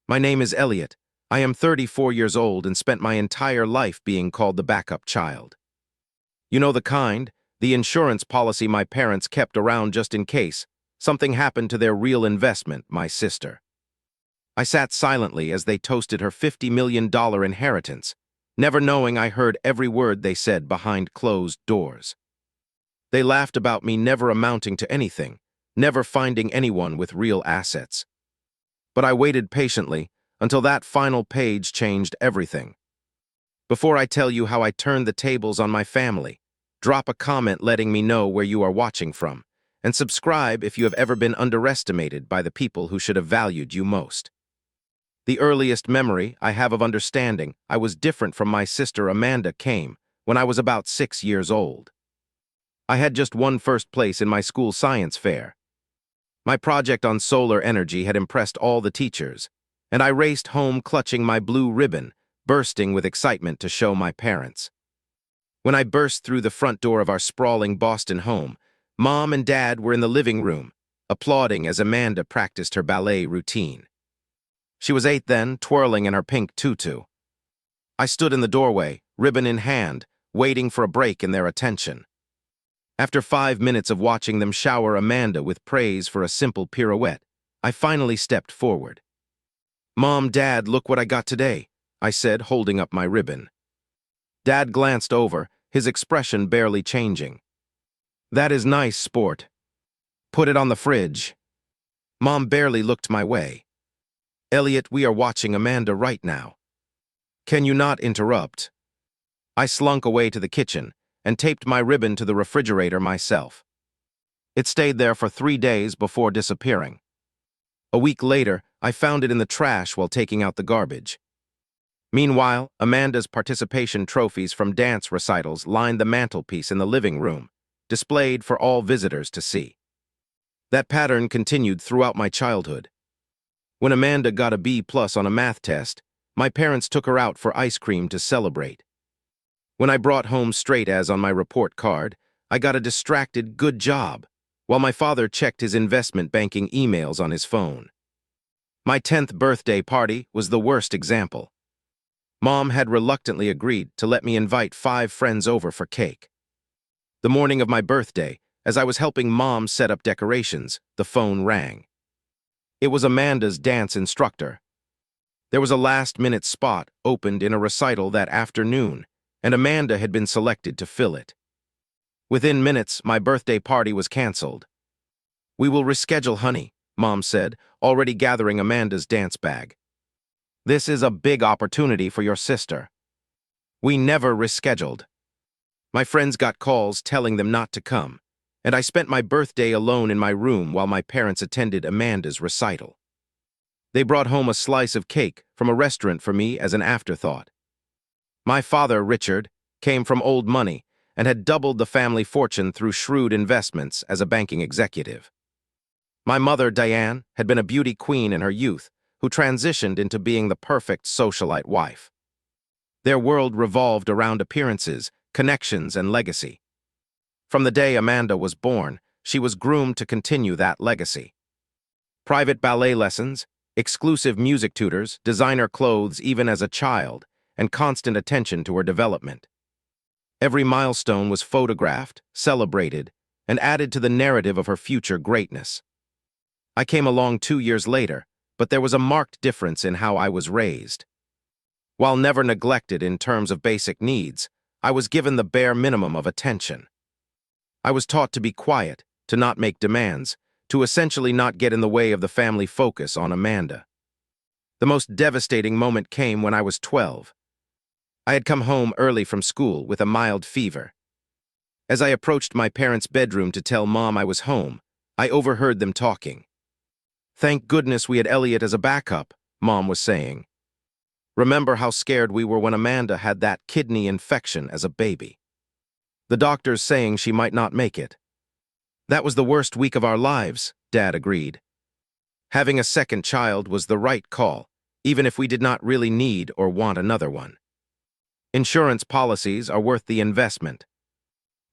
My name is Elliot. I am 34 years old and spent my entire life being called the backup child. You know the kind, the insurance policy my parents kept around just in case something happened to their real investment, my sister. I sat silently as they toasted her $50 million inheritance, never knowing I heard every word they said behind closed doors. They laughed about me never amounting to anything, never finding anyone with real assets. But I waited patiently until that final page changed everything. Before I tell you how I turned the tables on my family, drop a comment letting me know where you are watching from, and subscribe if you have ever been underestimated by the people who should have valued you most. The earliest memory I have of understanding I was different from my sister Amanda came when I was about 6 years old. I had just won first place in my school science fair. My project on solar energy had impressed all the teachers, and I raced home clutching my blue ribbon, bursting with excitement to show my parents. When I burst through the front door of our sprawling Boston home, Mom and Dad were in the living room, applauding as Amanda practiced her ballet routine. She was 8 then, twirling in her pink tutu. I stood in the doorway, ribbon in hand, waiting for a break in their attention. After 5 minutes of watching them shower Amanda with praise for a simple pirouette, I finally stepped forward. "Mom, Dad, look what I got today," I said, holding up my ribbon. Dad glanced over, his expression barely changing. "That is nice, sport. Put it on the fridge." Mom barely looked my way. "Elliot, we are watching Amanda right now. Can you not interrupt?" I slunk away to the kitchen and taped my ribbon to the refrigerator myself. It stayed there for 3 days before disappearing. A week later, I found it in the trash while taking out the garbage. Meanwhile, Amanda's participation trophies from dance recitals lined the mantelpiece in the living room, displayed for all visitors to see. That pattern continued throughout my childhood. When Amanda got a B+ on a math test, my parents took her out for ice cream to celebrate. When I brought home straight A's on my report card, I got a distracted "good job," while my father checked his investment banking emails on his phone. My 10th birthday party was the worst example. Mom had reluctantly agreed to let me invite 5 friends over for cake. The morning of my birthday, as I was helping Mom set up decorations, the phone rang. It was Amanda's dance instructor. There was a last-minute spot opened in a recital that afternoon, and Amanda had been selected to fill it. Within minutes, my birthday party was canceled. "We will reschedule, honey," Mom said, already gathering Amanda's dance bag. "This is a big opportunity for your sister." We never rescheduled. My friends got calls telling them not to come, and I spent my birthday alone in my room while my parents attended Amanda's recital. They brought home a slice of cake from a restaurant for me as an afterthought. My father, Richard, came from old money and had doubled the family fortune through shrewd investments as a banking executive. My mother, Diane, had been a beauty queen in her youth, who transitioned into being the perfect socialite wife. Their world revolved around appearances, connections, and legacy. From the day Amanda was born, she was groomed to continue that legacy. Private ballet lessons, exclusive music tutors, designer clothes even as a child, and constant attention to her development. Every milestone was photographed, celebrated, and added to the narrative of her future greatness. I came along 2 years later, but there was a marked difference in how I was raised. While never neglected in terms of basic needs, I was given the bare minimum of attention. I was taught to be quiet, to not make demands, to essentially not get in the way of the family focus on Amanda. The most devastating moment came when I was 12. I had come home early from school with a mild fever. As I approached my parents' bedroom to tell Mom I was home, I overheard them talking. "Thank goodness we had Elliot as a backup," Mom was saying. "Remember how scared we were when Amanda had that kidney infection as a baby. The doctors saying she might not make it." "That was the worst week of our lives," Dad agreed. Having a second child was the right call, even if we did not really need or want another one. Insurance policies are worth the investment.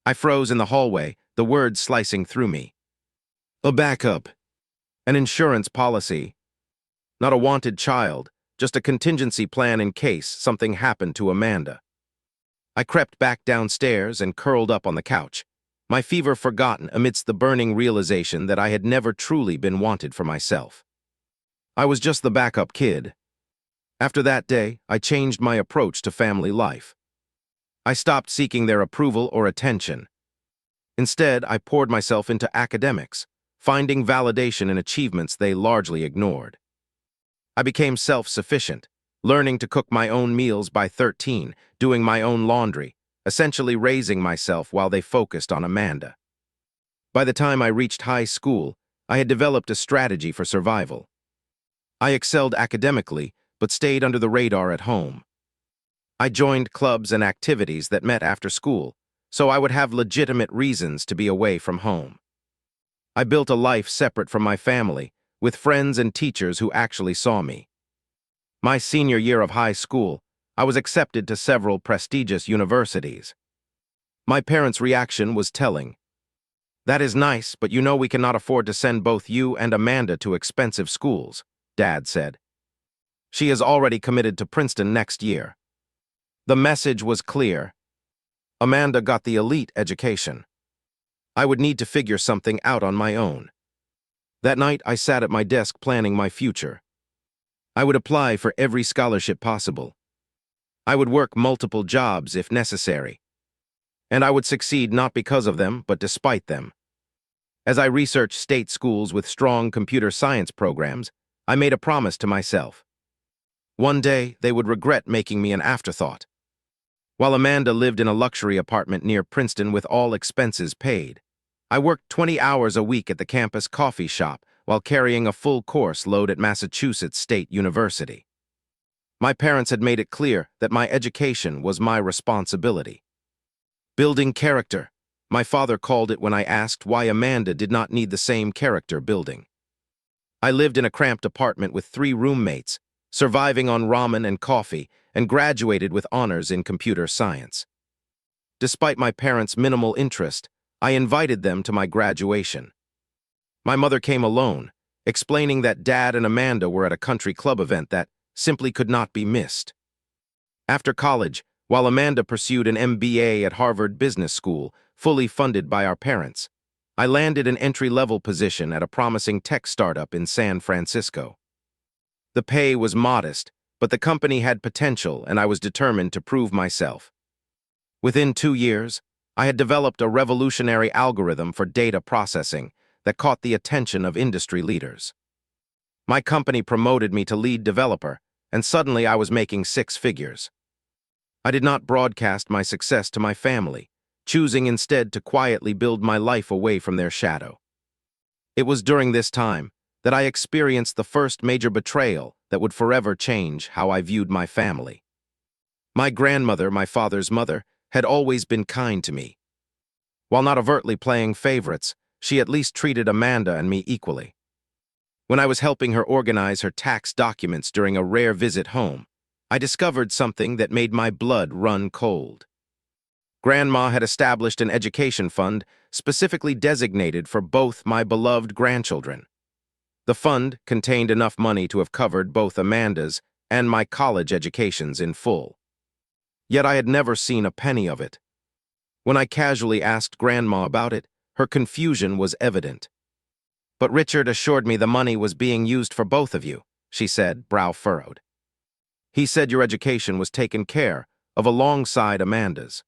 I froze in the hallway, the words slicing through me. "A backup. An insurance policy. Not a wanted child, just a contingency plan in case something happened to Amanda. I crept back downstairs and curled up on the couch, my fever forgotten amidst the burning realization that I had never truly been wanted for myself. I was just the backup kid. After that day, I changed my approach to family life. I stopped seeking their approval or attention. Instead, I poured myself into academics, finding validation in achievements they largely ignored. I became self-sufficient, learning to cook my own meals by 13, doing my own laundry, essentially raising myself while they focused on Amanda. By the time I reached high school, I had developed a strategy for survival. I excelled academically, but stayed under the radar at home. I joined clubs and activities that met after school, so I would have legitimate reasons to be away from home. I built a life separate from my family, with friends and teachers who actually saw me. My senior year of high school, I was accepted to several prestigious universities. My parents' reaction was telling. "That is nice, but you know we cannot afford to send both you and Amanda to expensive schools," Dad said. "She is already committed to Princeton next year." The message was clear. Amanda got the elite education. I would need to figure something out on my own. That night, I sat at my desk planning my future. I would apply for every scholarship possible. I would work multiple jobs if necessary. And I would succeed not because of them, but despite them. As I researched state schools with strong computer science programs, I made a promise to myself. One day, they would regret making me an afterthought. While Amanda lived in a luxury apartment near Princeton with all expenses paid, I worked 20 hours a week at the campus coffee shop while carrying a full course load at Massachusetts State University. My parents had made it clear that my education was my responsibility. Building character, my father called it when I asked why Amanda did not need the same character building. I lived in a cramped apartment with 3 roommates, surviving on ramen and coffee, and graduated with honors in computer science. Despite my parents' minimal interest, I invited them to my graduation. My mother came alone, explaining that Dad and Amanda were at a country club event that simply could not be missed. After college, while Amanda pursued an MBA at Harvard Business School, fully funded by our parents, I landed an entry-level position at a promising tech startup in San Francisco. The pay was modest, but the company had potential and I was determined to prove myself. Within 2 years, I had developed a revolutionary algorithm for data processing that caught the attention of industry leaders. My company promoted me to lead developer, and suddenly I was making 6 figures. I did not broadcast my success to my family, choosing instead to quietly build my life away from their shadow. It was during this time that I experienced the first major betrayal that would forever change how I viewed my family. My grandmother, my father's mother, had always been kind to me. While not overtly playing favorites, she at least treated Amanda and me equally. When I was helping her organize her tax documents during a rare visit home, I discovered something that made my blood run cold. Grandma had established an education fund specifically designated for both my beloved grandchildren. The fund contained enough money to have covered both Amanda's and my college educations in full. Yet I had never seen a penny of it. When I casually asked Grandma about it, her confusion was evident. "But Richard assured me the money was being used for both of you," she said, brow furrowed. "He said your education was taken care of alongside Amanda's."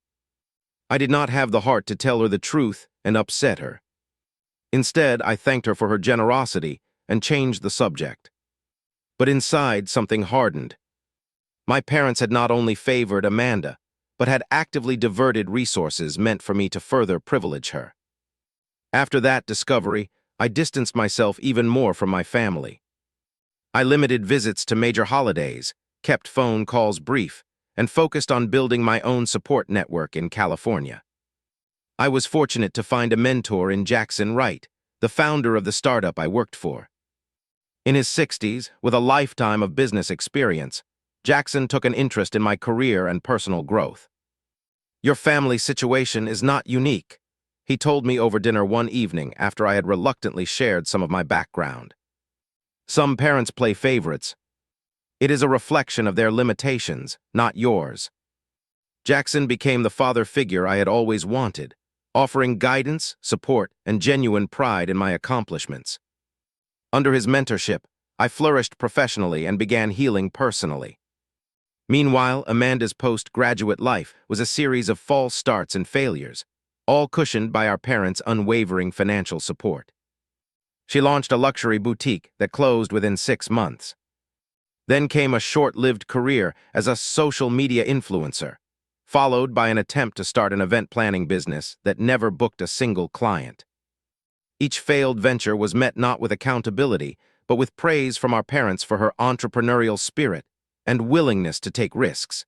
I did not have the heart to tell her the truth and upset her. Instead, I thanked her for her generosity and changed the subject. But inside, something hardened. My parents had not only favored Amanda, but had actively diverted resources meant for me to further privilege her. After that discovery, I distanced myself even more from my family. I limited visits to major holidays, kept phone calls brief, and focused on building my own support network in California. I was fortunate to find a mentor in Jackson Wright, the founder of the startup I worked for. In his 60s, with a lifetime of business experience, Jackson took an interest in my career and personal growth. "Your family situation is not unique," he told me over dinner one evening after I had reluctantly shared some of my background. Some parents play favorites. It is a reflection of their limitations, not yours. Jackson became the father figure I had always wanted, offering guidance, support, and genuine pride in my accomplishments. Under his mentorship, I flourished professionally and began healing personally. Meanwhile, Amanda's postgraduate life was a series of false starts and failures, all cushioned by our parents' unwavering financial support. She launched a luxury boutique that closed within 6 months. Then came a short-lived career as a social media influencer, followed by an attempt to start an event planning business that never booked a single client. Each failed venture was met not with accountability, but with praise from our parents for her entrepreneurial spirit and willingness to take risks.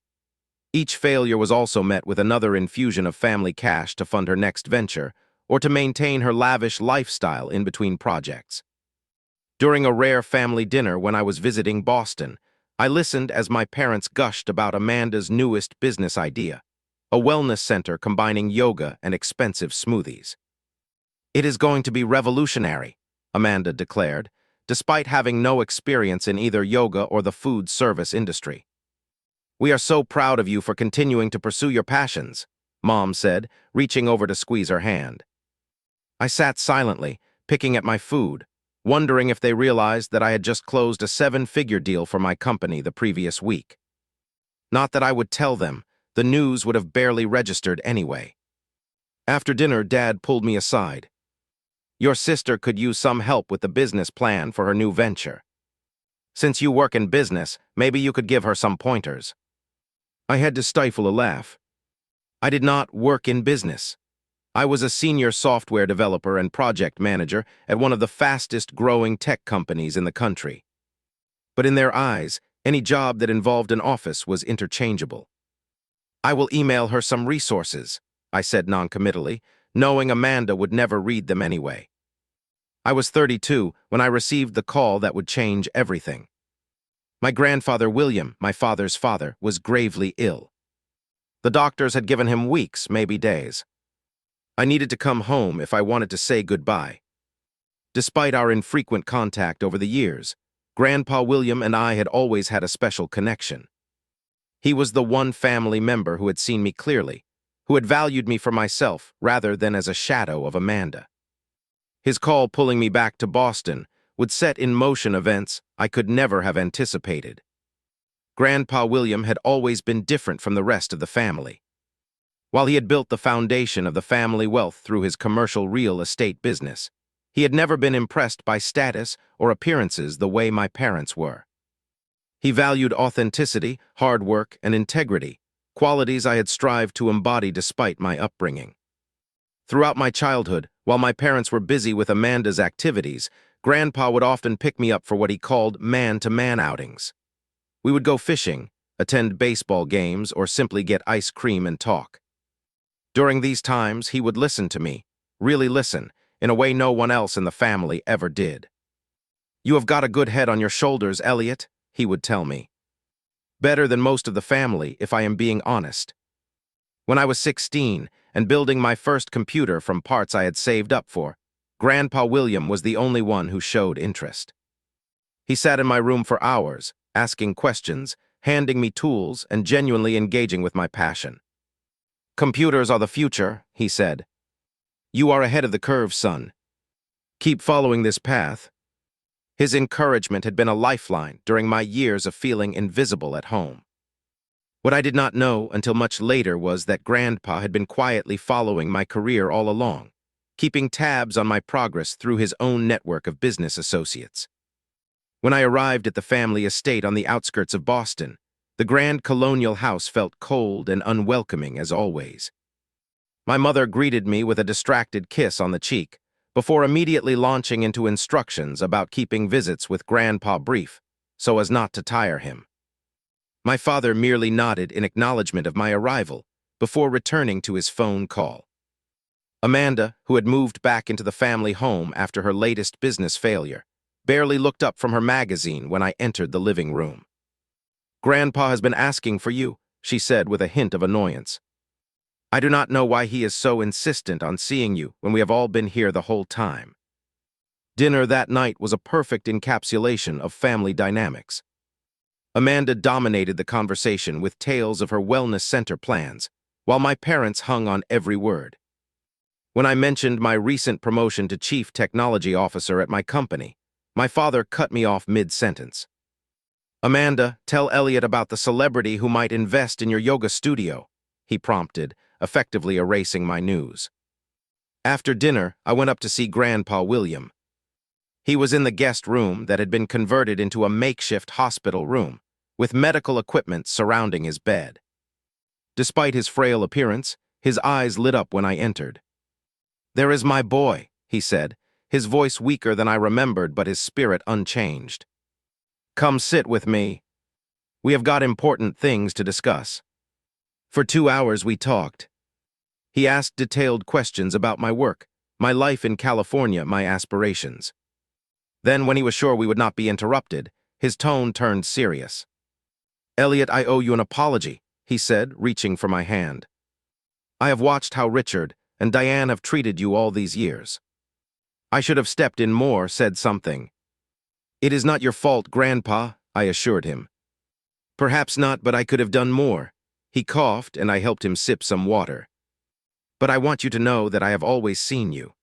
Each failure was also met with another infusion of family cash to fund her next venture or to maintain her lavish lifestyle in between projects. During a rare family dinner when I was visiting Boston, I listened as my parents gushed about Amanda's newest business idea, a wellness center combining yoga and expensive smoothies. "It is going to be revolutionary," Amanda declared, despite having no experience in either yoga or the food service industry. "We are so proud of you for continuing to pursue your passions," Mom said, reaching over to squeeze her hand. I sat silently, picking at my food, wondering if they realized that I had just closed a 7-figure deal for my company the previous week. Not that I would tell them, the news would have barely registered anyway. After dinner, Dad pulled me aside. "Your sister could use some help with the business plan for her new venture. Since you work in business, maybe you could give her some pointers." I had to stifle a laugh. I did not work in business. I was a senior software developer and project manager at one of the fastest-growing tech companies in the country. But in their eyes, any job that involved an office was interchangeable. "I will email her some resources," I said noncommittally, knowing Amanda would never read them anyway. I was 32 when I received the call that would change everything. My grandfather William, my father's father, was gravely ill. The doctors had given him weeks, maybe days. I needed to come home if I wanted to say goodbye. Despite our infrequent contact over the years, Grandpa William and I had always had a special connection. He was the one family member who had seen me clearly, who had valued me for myself rather than as a shadow of Amanda. His call pulling me back to Boston would set in motion events I could never have anticipated. Grandpa William had always been different from the rest of the family. While he had built the foundation of the family wealth through his commercial real estate business, he had never been impressed by status or appearances the way my parents were. He valued authenticity, hard work, and integrity, qualities I had strived to embody despite my upbringing. Throughout my childhood, while my parents were busy with Amanda's activities, Grandpa would often pick me up for what he called man-to-man outings. We would go fishing, attend baseball games, or simply get ice cream and talk. During these times, he would listen to me, really listen, in a way no one else in the family ever did. "You have got a good head on your shoulders, Elliot," he would tell me. "Better than most of the family, if I am being honest." When I was 16 and building my first computer from parts I had saved up for, Grandpa William was the only one who showed interest. He sat in my room for hours, asking questions, handing me tools, and genuinely engaging with my passion. "Computers are the future," he said. "You are ahead of the curve, son. Keep following this path." His encouragement had been a lifeline during my years of feeling invisible at home. What I did not know until much later was that Grandpa had been quietly following my career all along, keeping tabs on my progress through his own network of business associates. When I arrived at the family estate on the outskirts of Boston, the grand colonial house felt cold and unwelcoming as always. My mother greeted me with a distracted kiss on the cheek, before immediately launching into instructions about keeping visits with Grandpa brief, so as not to tire him. My father merely nodded in acknowledgement of my arrival, before returning to his phone call. Amanda, who had moved back into the family home after her latest business failure, barely looked up from her magazine when I entered the living room. "Grandpa has been asking for you," she said with a hint of annoyance. "I do not know why he is so insistent on seeing you when we have all been here the whole time." Dinner that night was a perfect encapsulation of family dynamics. Amanda dominated the conversation with tales of her wellness center plans, while my parents hung on every word. When I mentioned my recent promotion to Chief Technology Officer at my company, my father cut me off mid-sentence. "Amanda, tell Elliot about the celebrity who might invest in your yoga studio," he prompted, effectively erasing my news. After dinner, I went up to see Grandpa William. He was in the guest room that had been converted into a makeshift hospital room, with medical equipment surrounding his bed. Despite his frail appearance, his eyes lit up when I entered. "There is my boy," he said, his voice weaker than I remembered but his spirit unchanged. "Come sit with me. We have got important things to discuss." For 2 hours we talked. He asked detailed questions about my work, my life in California, my aspirations. Then, when he was sure we would not be interrupted, his tone turned serious. "Elliot, I owe you an apology," he said, reaching for my hand. "I have watched how Richard and Diane have treated you all these years. I should have stepped in more, said something." "It is not your fault, Grandpa," I assured him. "Perhaps not, but I could have done more." He coughed, and I helped him sip some water. "But I want you to know that I have always seen you.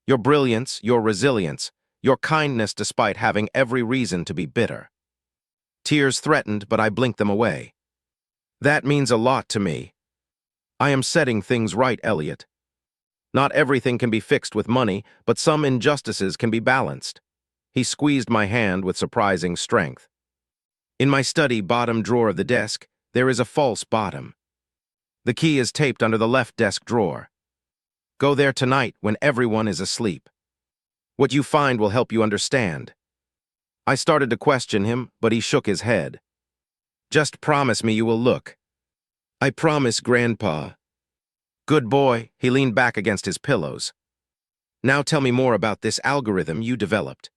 Your brilliance, your resilience, your kindness despite having every reason to be bitter." Tears threatened, but I blinked them away. "That means a lot to me. I am setting things right, Elliot. Not everything can be fixed with money, but some injustices can be balanced." He squeezed my hand with surprising strength. "In my study bottom drawer of the desk, there is a false bottom. The key is taped under the left desk drawer. Go there tonight when everyone is asleep. What you find will help you understand." I started to question him, but he shook his head. "Just promise me you will look." "I promise, Grandpa." "Good boy," he leaned back against his pillows. "Now tell me more about this algorithm you developed.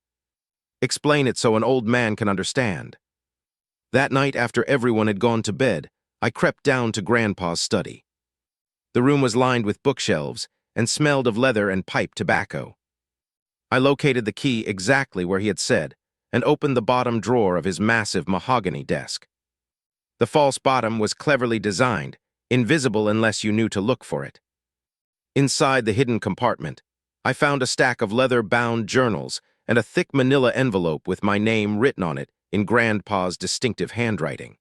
Explain it so an old man can understand." That night, after everyone had gone to bed, I crept down to Grandpa's study. The room was lined with bookshelves and smelled of leather and pipe tobacco. I located the key exactly where he had said and opened the bottom drawer of his massive mahogany desk. The false bottom was cleverly designed, invisible unless you knew to look for it. Inside the hidden compartment, I found a stack of leather-bound journals and a thick manila envelope with my name written on it in Grandpa's distinctive handwriting.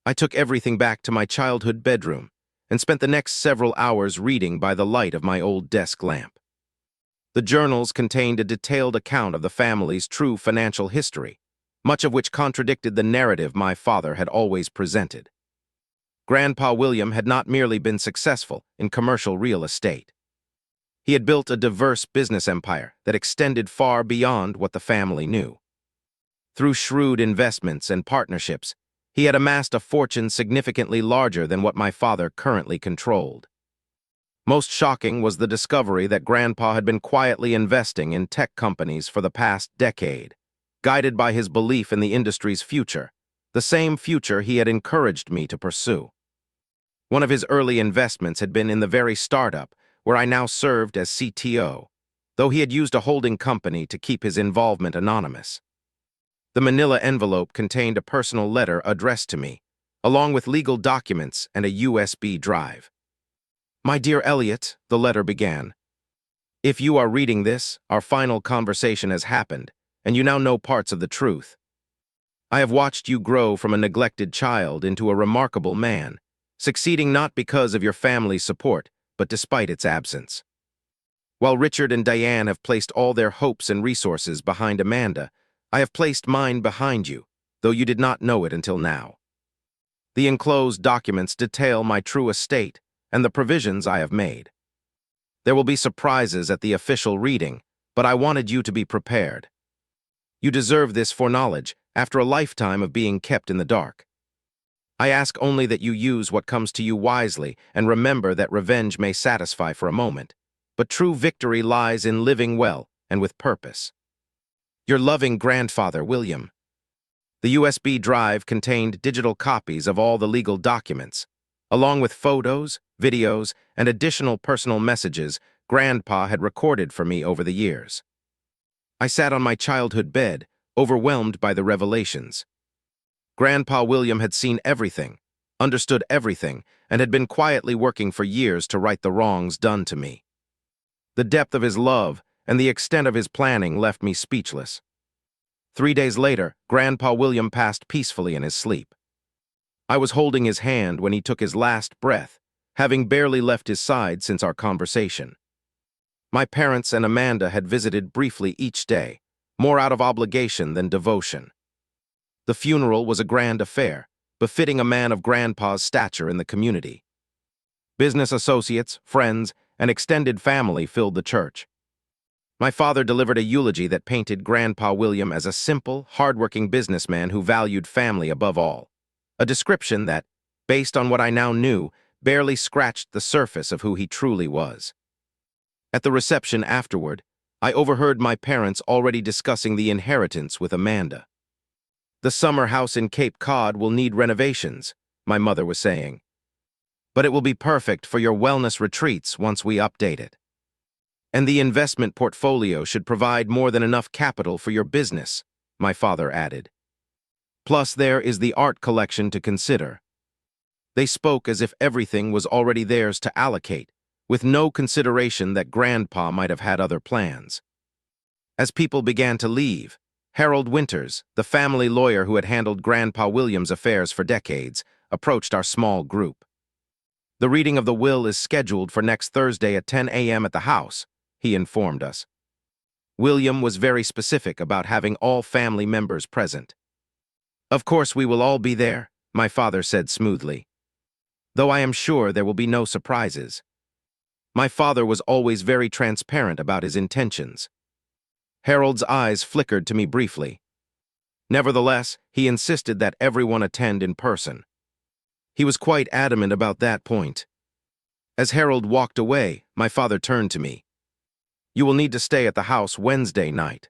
I took everything back to my childhood bedroom and spent the next several hours reading by the light of my old desk lamp. The journals contained a detailed account of the family's true financial history, much of which contradicted the narrative my father had always presented. Grandpa William had not merely been successful in commercial real estate. He had built a diverse business empire that extended far beyond what the family knew. Through shrewd investments and partnerships, he had amassed a fortune significantly larger than what my father currently controlled. Most shocking was the discovery that Grandpa had been quietly investing in tech companies for the past decade, guided by his belief in the industry's future, the same future he had encouraged me to pursue. One of his early investments had been in the very startup where I now served as CTO, though he had used a holding company to keep his involvement anonymous. The manila envelope contained a personal letter addressed to me, along with legal documents and a USB drive. "My dear Elliot," the letter began, "if you are reading this, our final conversation has happened, and you now know parts of the truth. I have watched you grow from a neglected child into a remarkable man, succeeding not because of your family's support, but despite its absence. While Richard and Diane have placed all their hopes and resources behind Amanda, I have placed mine behind you, though you did not know it until now. The enclosed documents detail my true estate and the provisions I have made. There will be surprises at the official reading, but I wanted you to be prepared. You deserve this foreknowledge after a lifetime of being kept in the dark. I ask only that you use what comes to you wisely and remember that revenge may satisfy for a moment, but true victory lies in living well and with purpose. Your loving grandfather, William." The USB drive contained digital copies of all the legal documents, along with photos, videos, and additional personal messages Grandpa had recorded for me over the years. I sat on my childhood bed, overwhelmed by the revelations. Grandpa William had seen everything, understood everything, and had been quietly working for years to right the wrongs done to me. The depth of his love and the extent of his planning left me speechless. 3 days later, Grandpa William passed peacefully in his sleep. I was holding his hand when he took his last breath, having barely left his side since our conversation. My parents and Amanda had visited briefly each day, more out of obligation than devotion. The funeral was a grand affair, befitting a man of Grandpa's stature in the community. Business associates, friends, and extended family filled the church. My father delivered a eulogy that painted Grandpa William as a simple, hardworking businessman who valued family above all. A description that, based on what I now knew, barely scratched the surface of who he truly was. At the reception afterward, I overheard my parents already discussing the inheritance with Amanda. "The summer house in Cape Cod will need renovations," my mother was saying. "But it will be perfect for your wellness retreats once we update it. And the investment portfolio should provide more than enough capital for your business," my father added. "Plus there is the art collection to consider." They spoke as if everything was already theirs to allocate, with no consideration that Grandpa might have had other plans. As people began to leave, Harold Winters, the family lawyer who had handled Grandpa William's affairs for decades, approached our small group. "The reading of the will is scheduled for next Thursday at 10 a.m. at the house," he informed us. William was very specific about having all family members present. "Of course we will all be there," my father said smoothly. "Though I am sure there will be no surprises." My father was always very transparent about his intentions. Harold's eyes flickered to me briefly. Nevertheless, he insisted that everyone attend in person. He was quite adamant about that point. As Harold walked away, my father turned to me. "You will need to stay at the house Wednesday night.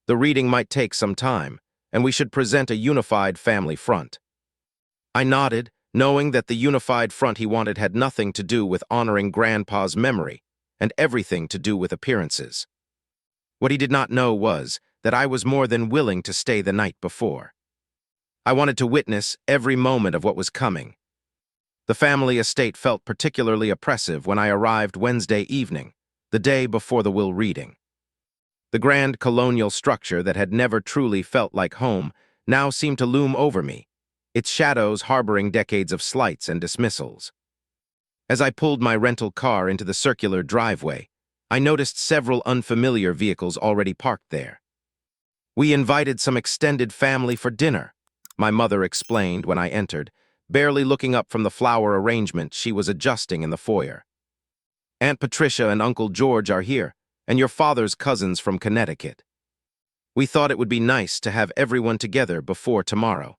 The reading might take some time, and we should present a unified family front." I nodded, knowing that the unified front he wanted had nothing to do with honoring Grandpa's memory, and everything to do with appearances. What he did not know was that I was more than willing to stay the night before. I wanted to witness every moment of what was coming. The family estate felt particularly oppressive when I arrived Wednesday evening, the day before the will reading. The grand colonial structure that had never truly felt like home now seemed to loom over me, its shadows harboring decades of slights and dismissals. As I pulled my rental car into the circular driveway, I noticed several unfamiliar vehicles already parked there. "We invited some extended family for dinner," my mother explained when I entered, barely looking up from the flower arrangement she was adjusting in the foyer. "Aunt Patricia and Uncle George are here, and your father's cousins from Connecticut. We thought it would be nice to have everyone together before tomorrow."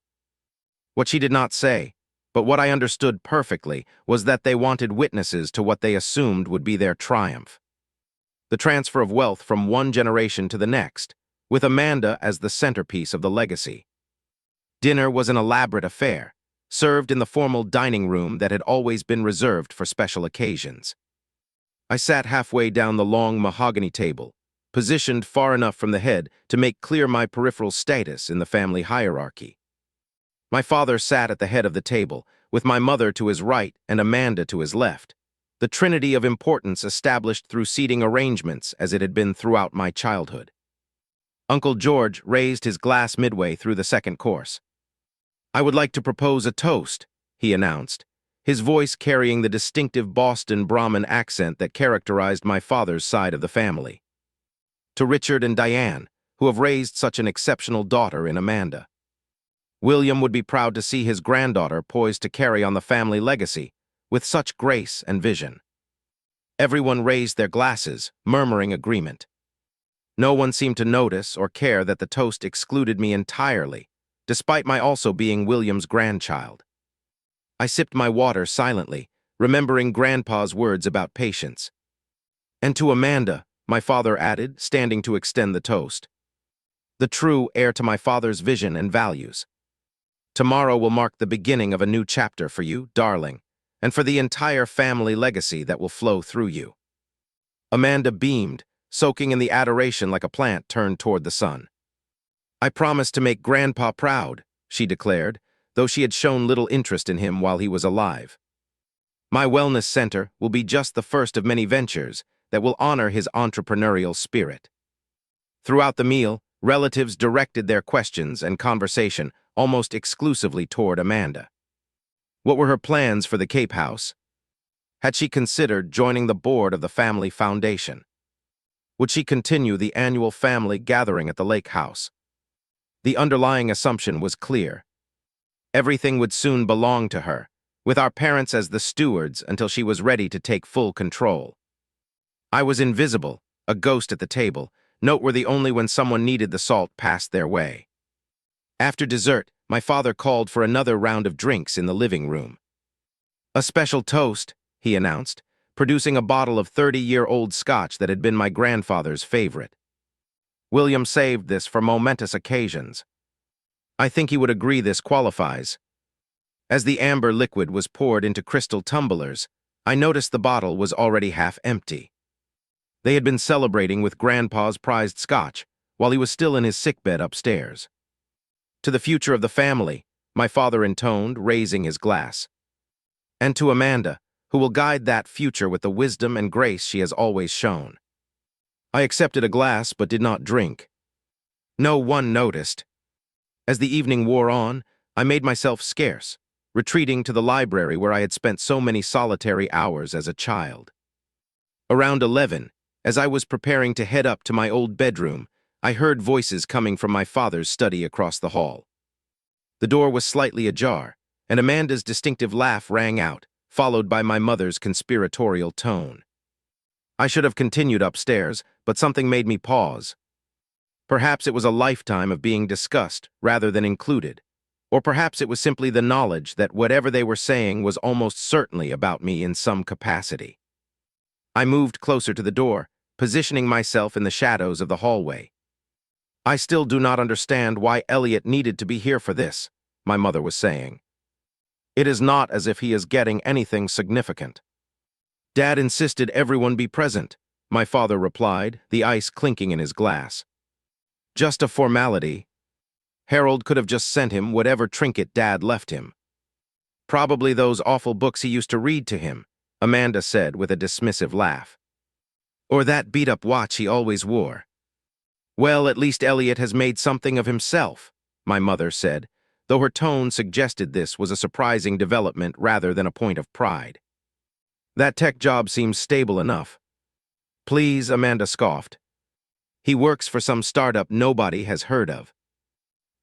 What she did not say, but what I understood perfectly, was that they wanted witnesses to what they assumed would be their triumph. The transfer of wealth from one generation to the next, with Amanda as the centerpiece of the legacy. Dinner was an elaborate affair, served in the formal dining room that had always been reserved for special occasions. I sat halfway down the long mahogany table, positioned far enough from the head to make clear my peripheral status in the family hierarchy. My father sat at the head of the table, with my mother to his right and Amanda to his left, the trinity of importance established through seating arrangements as it had been throughout my childhood. Uncle George raised his glass midway through the second course. "I would like to propose a toast," he announced, his voice carrying the distinctive Boston Brahmin accent that characterized my father's side of the family. "To Richard and Diane, who have raised such an exceptional daughter in Amanda. William would be proud to see his granddaughter poised to carry on the family legacy with such grace and vision." Everyone raised their glasses, murmuring agreement. No one seemed to notice or care that the toast excluded me entirely, despite my also being William's grandchild. I sipped my water silently, remembering Grandpa's words about patience. "And to Amanda," my father added, standing to extend the toast. "The true heir to my father's vision and values. Tomorrow will mark the beginning of a new chapter for you, darling, and for the entire family legacy that will flow through you." Amanda beamed, soaking in the adoration like a plant turned toward the sun. "I promised to make Grandpa proud," she declared, though she had shown little interest in him while he was alive. "My wellness center will be just the first of many ventures that will honor his entrepreneurial spirit." Throughout the meal, relatives directed their questions and conversation almost exclusively toward Amanda. What were her plans for the Cape House? Had she considered joining the board of the family foundation? Would she continue the annual family gathering at the lake house? The underlying assumption was clear. Everything would soon belong to her, with our parents as the stewards until she was ready to take full control. I was invisible, a ghost at the table, noteworthy only when someone needed the salt passed their way. After dessert, my father called for another round of drinks in the living room. "A special toast," he announced, producing a bottle of 30-year-old scotch that had been my grandfather's favorite. William saved this for momentous occasions. I think he would agree this qualifies. As the amber liquid was poured into crystal tumblers, I noticed the bottle was already half empty. They had been celebrating with Grandpa's prized scotch while he was still in his sickbed upstairs. "To the future of the family," my father intoned, raising his glass. "And to Amanda, who will guide that future with the wisdom and grace she has always shown." I accepted a glass but did not drink. No one noticed. As the evening wore on, I made myself scarce, retreating to the library where I had spent so many solitary hours as a child. Around 11, as I was preparing to head up to my old bedroom, I heard voices coming from my father's study across the hall. The door was slightly ajar, and Amanda's distinctive laugh rang out, followed by my mother's conspiratorial tone. I should have continued upstairs, but something made me pause. Perhaps it was a lifetime of being discussed rather than included, or perhaps it was simply the knowledge that whatever they were saying was almost certainly about me in some capacity. I moved closer to the door, positioning myself in the shadows of the hallway. "I still do not understand why Elliot needed to be here for this," my mother was saying. "It is not as if he is getting anything significant." "Dad insisted everyone be present," my father replied, the ice clinking in his glass. "Just a formality. Harold could have just sent him whatever trinket Dad left him. Probably those awful books he used to read to him," Amanda said with a dismissive laugh. "Or that beat-up watch he always wore." "Well, at least Elliot has made something of himself," my mother said, though her tone suggested this was a surprising development rather than a point of pride. "That tech job seems stable enough." "Please," Amanda scoffed. "He works for some startup nobody has heard of.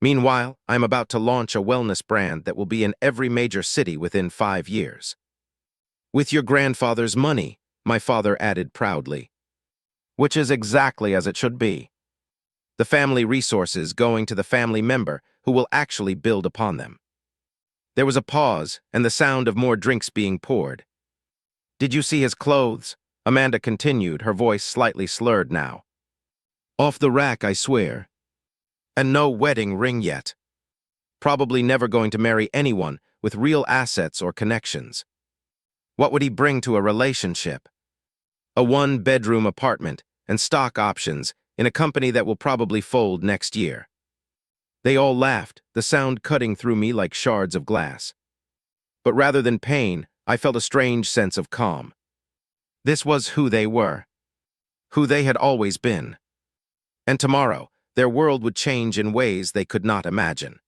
Meanwhile, I'm about to launch a wellness brand that will be in every major city within 5 years. With your grandfather's money," my father added proudly. "Which is exactly as it should be. The family resources going to the family member who will actually build upon them." There was a pause and the sound of more drinks being poured. "Did you see his clothes?" Amanda continued, her voice slightly slurred now. "Off the rack, I swear. And no wedding ring yet. Probably never going to marry anyone with real assets or connections. What would he bring to a relationship? A 1-bedroom apartment and stock options in a company that will probably fold next year." They all laughed, the sound cutting through me like shards of glass. But rather than pain, I felt a strange sense of calm. This was who they were. Who they had always been. And tomorrow, their world would change in ways they could not imagine.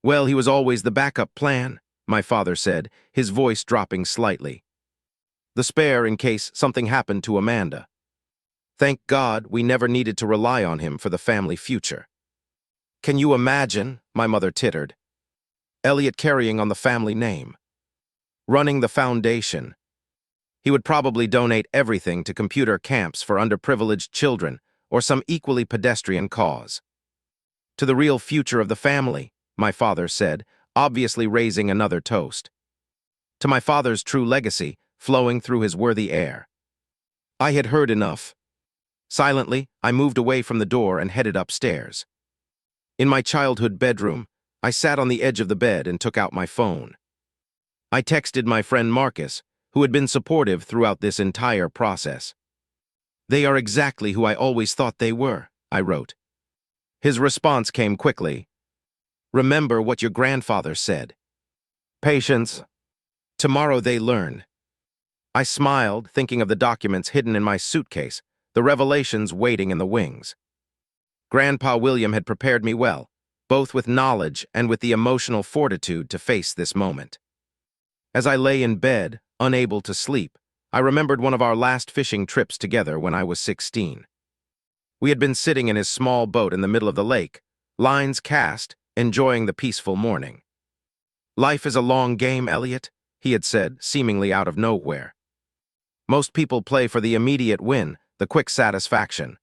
"Well, he was always the backup plan," my father said, his voice dropping slightly. "The spare in case something happened to Amanda. Thank God we never needed to rely on him for the family future." "Can you imagine?" my mother tittered. "Elliot carrying on the family name. Running the foundation. He would probably donate everything to computer camps for underprivileged children or some equally pedestrian cause. To the real future of the family," my father said, obviously raising another toast. To my father's true legacy, flowing through his worthy heir. I had heard enough. Silently, I moved away from the door and headed upstairs. In my childhood bedroom, I sat on the edge of the bed and took out my phone. I texted my friend Marcus, who had been supportive throughout this entire process. They are exactly who I always thought they were, I wrote. His response came quickly. Remember what your grandfather said. Patience. Tomorrow they learn. I smiled, thinking of the documents hidden in my suitcase, the revelations waiting in the wings. Grandpa William had prepared me well, both with knowledge and with the emotional fortitude to face this moment. As I lay in bed, unable to sleep, I remembered one of our last fishing trips together when I was 16. We had been sitting in his small boat in the middle of the lake, lines cast, enjoying the peaceful morning. Life is a long game, Elliot, he had said, seemingly out of nowhere. Most people play for the immediate win, the quick satisfaction.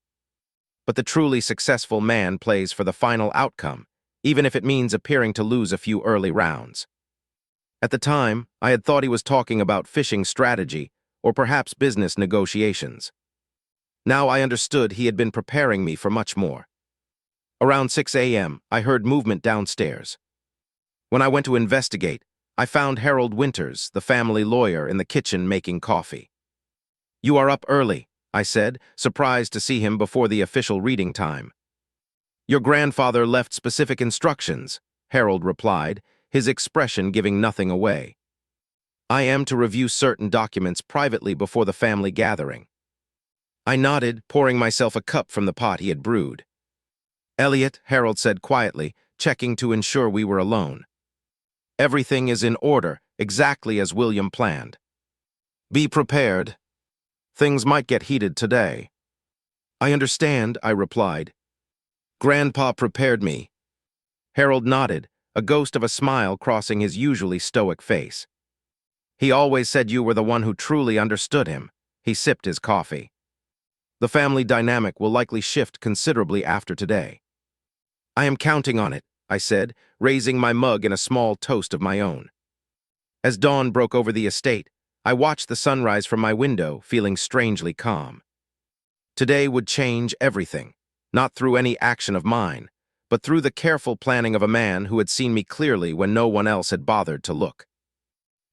But the truly successful man plays for the final outcome, even if it means appearing to lose a few early rounds. At the time, I had thought he was talking about fishing strategy or perhaps business negotiations. Now I understood he had been preparing me for much more. Around 6 a.m., I heard movement downstairs. When I went to investigate, I found Harold Winters, the family lawyer, in the kitchen making coffee. You are up early, I said, surprised to see him before the official reading time. Your grandfather left specific instructions, Harold replied, his expression giving nothing away. I am to review certain documents privately before the family gathering. I nodded, pouring myself a cup from the pot he had brewed. Elliot, Harold said quietly, checking to ensure we were alone. Everything is in order, exactly as William planned. Be prepared. Things might get heated today. I understand, I replied. Grandpa prepared me. Harold nodded, a ghost of a smile crossing his usually stoic face. He always said you were the one who truly understood him. He sipped his coffee. The family dynamic will likely shift considerably after today. I am counting on it, I said, raising my mug in a small toast of my own. As dawn broke over the estate, I watched the sunrise from my window, feeling strangely calm. Today would change everything, not through any action of mine, but through the careful planning of a man who had seen me clearly when no one else had bothered to look.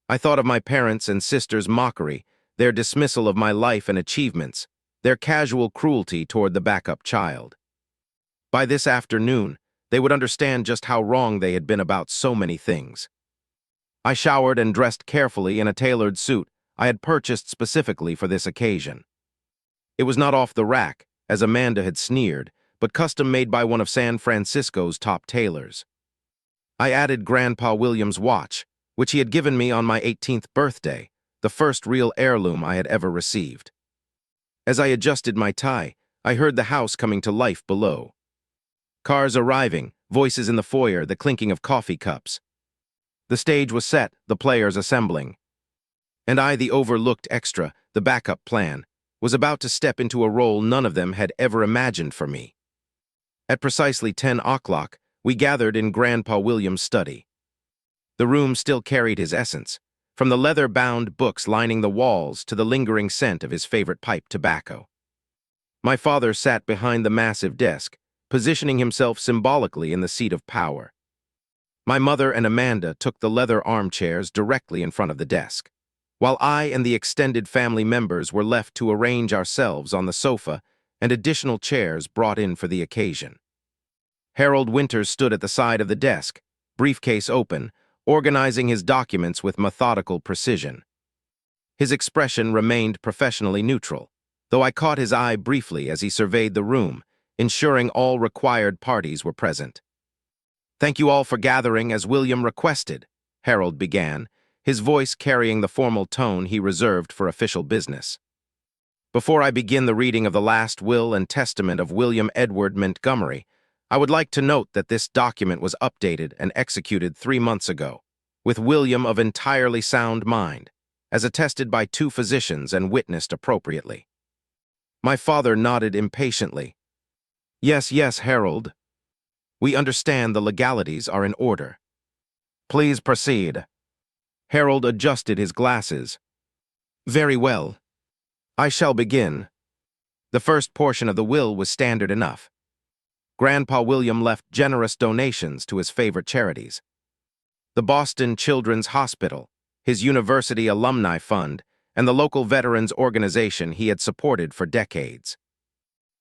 I thought of my parents' and sisters' mockery, their dismissal of my life and achievements, their casual cruelty toward the backup child. By this afternoon, they would understand just how wrong they had been about so many things. I showered and dressed carefully in a tailored suit I had purchased specifically for this occasion. It was not off the rack, as Amanda had sneered, but custom-made by one of San Francisco's top tailors. I added Grandpa William's watch, which he had given me on my 18th birthday, the first real heirloom I had ever received. As I adjusted my tie, I heard the house coming to life below. Cars arriving, voices in the foyer, the clinking of coffee cups. The stage was set, the players assembling. And I, the overlooked extra, the backup plan, was about to step into a role none of them had ever imagined for me. At precisely 10 o'clock, we gathered in Grandpa William's study. The room still carried his essence, from the leather-bound books lining the walls to the lingering scent of his favorite pipe tobacco. My father sat behind the massive desk, positioning himself symbolically in the seat of power. My mother and Amanda took the leather armchairs directly in front of the desk, while I and the extended family members were left to arrange ourselves on the sofa and additional chairs brought in for the occasion. Harold Winters stood at the side of the desk, briefcase open, organizing his documents with methodical precision. His expression remained professionally neutral, though I caught his eye briefly as he surveyed the room, ensuring all required parties were present. Thank you all for gathering as William requested, Harold began, his voice carrying the formal tone he reserved for official business. Before I begin the reading of the last will and testament of William Edward Montgomery, I would like to note that this document was updated and executed 3 months ago, with William of entirely sound mind, as attested by 2 physicians and witnessed appropriately. My father nodded impatiently. Yes, yes, Harold. We understand the legalities are in order. Please proceed. Harold adjusted his glasses. Very well. I shall begin. The first portion of the will was standard enough. Grandpa William left generous donations to his favorite charities: the Boston Children's Hospital, his university alumni fund, and the local veterans organization he had supported for decades.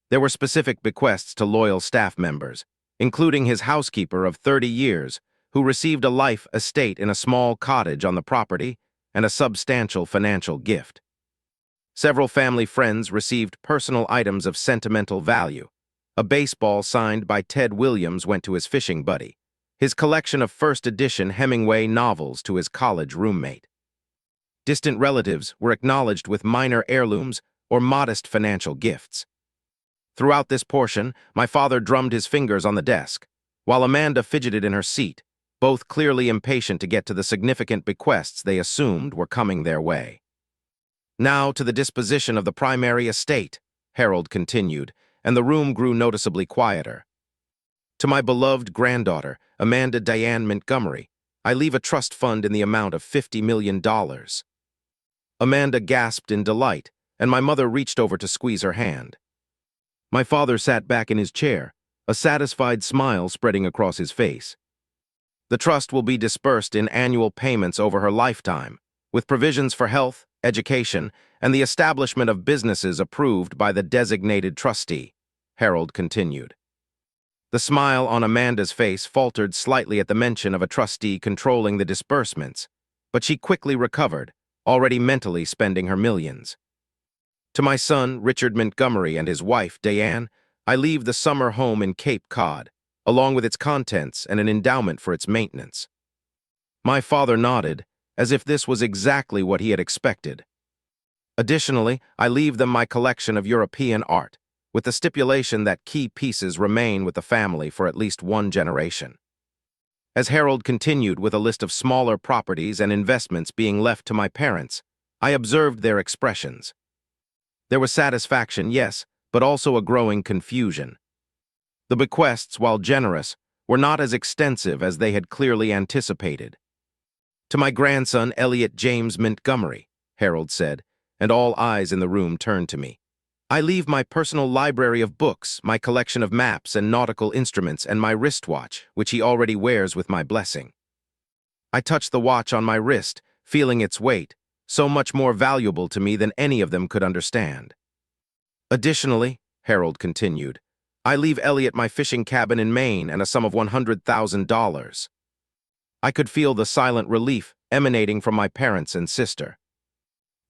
There were specific bequests to loyal staff members, including his housekeeper of 30 years, who received a life estate in a small cottage on the property and a substantial financial gift. Several family friends received personal items of sentimental value. A baseball signed by Ted Williams went to his fishing buddy, his collection of first edition Hemingway novels to his college roommate. Distant relatives were acknowledged with minor heirlooms or modest financial gifts. Throughout this portion, my father drummed his fingers on the desk, while Amanda fidgeted in her seat, both clearly impatient to get to the significant bequests they assumed were coming their way. Now to the disposition of the primary estate, Harold continued, and the room grew noticeably quieter. To my beloved granddaughter, Amanda Diane Montgomery, I leave a trust fund in the amount of $50 million. Amanda gasped in delight, and my mother reached over to squeeze her hand. My father sat back in his chair, a satisfied smile spreading across his face. The trust will be dispersed in annual payments over her lifetime, with provisions for health, education, and the establishment of businesses approved by the designated trustee, Harold continued. The smile on Amanda's face faltered slightly at the mention of a trustee controlling the disbursements, but she quickly recovered, already mentally spending her millions. To my son, Richard Montgomery, and his wife, Diane, I leave the summer home in Cape Cod, along with its contents and an endowment for its maintenance. My father nodded, as if this was exactly what he had expected. Additionally, I leave them my collection of European art, with the stipulation that key pieces remain with the family for at least one generation. As Harold continued with a list of smaller properties and investments being left to my parents, I observed their expressions. There was satisfaction, yes, but also a growing confusion. The bequests, while generous, were not as extensive as they had clearly anticipated. To my grandson, Elliot James Montgomery, Harold said, and all eyes in the room turned to me. I leave my personal library of books, my collection of maps and nautical instruments, and my wristwatch, which he already wears with my blessing. I touched the watch on my wrist, feeling its weight, so much more valuable to me than any of them could understand. Additionally, Harold continued, I leave Elliot my fishing cabin in Maine and a sum of $100,000. I could feel the silent relief emanating from my parents and sister.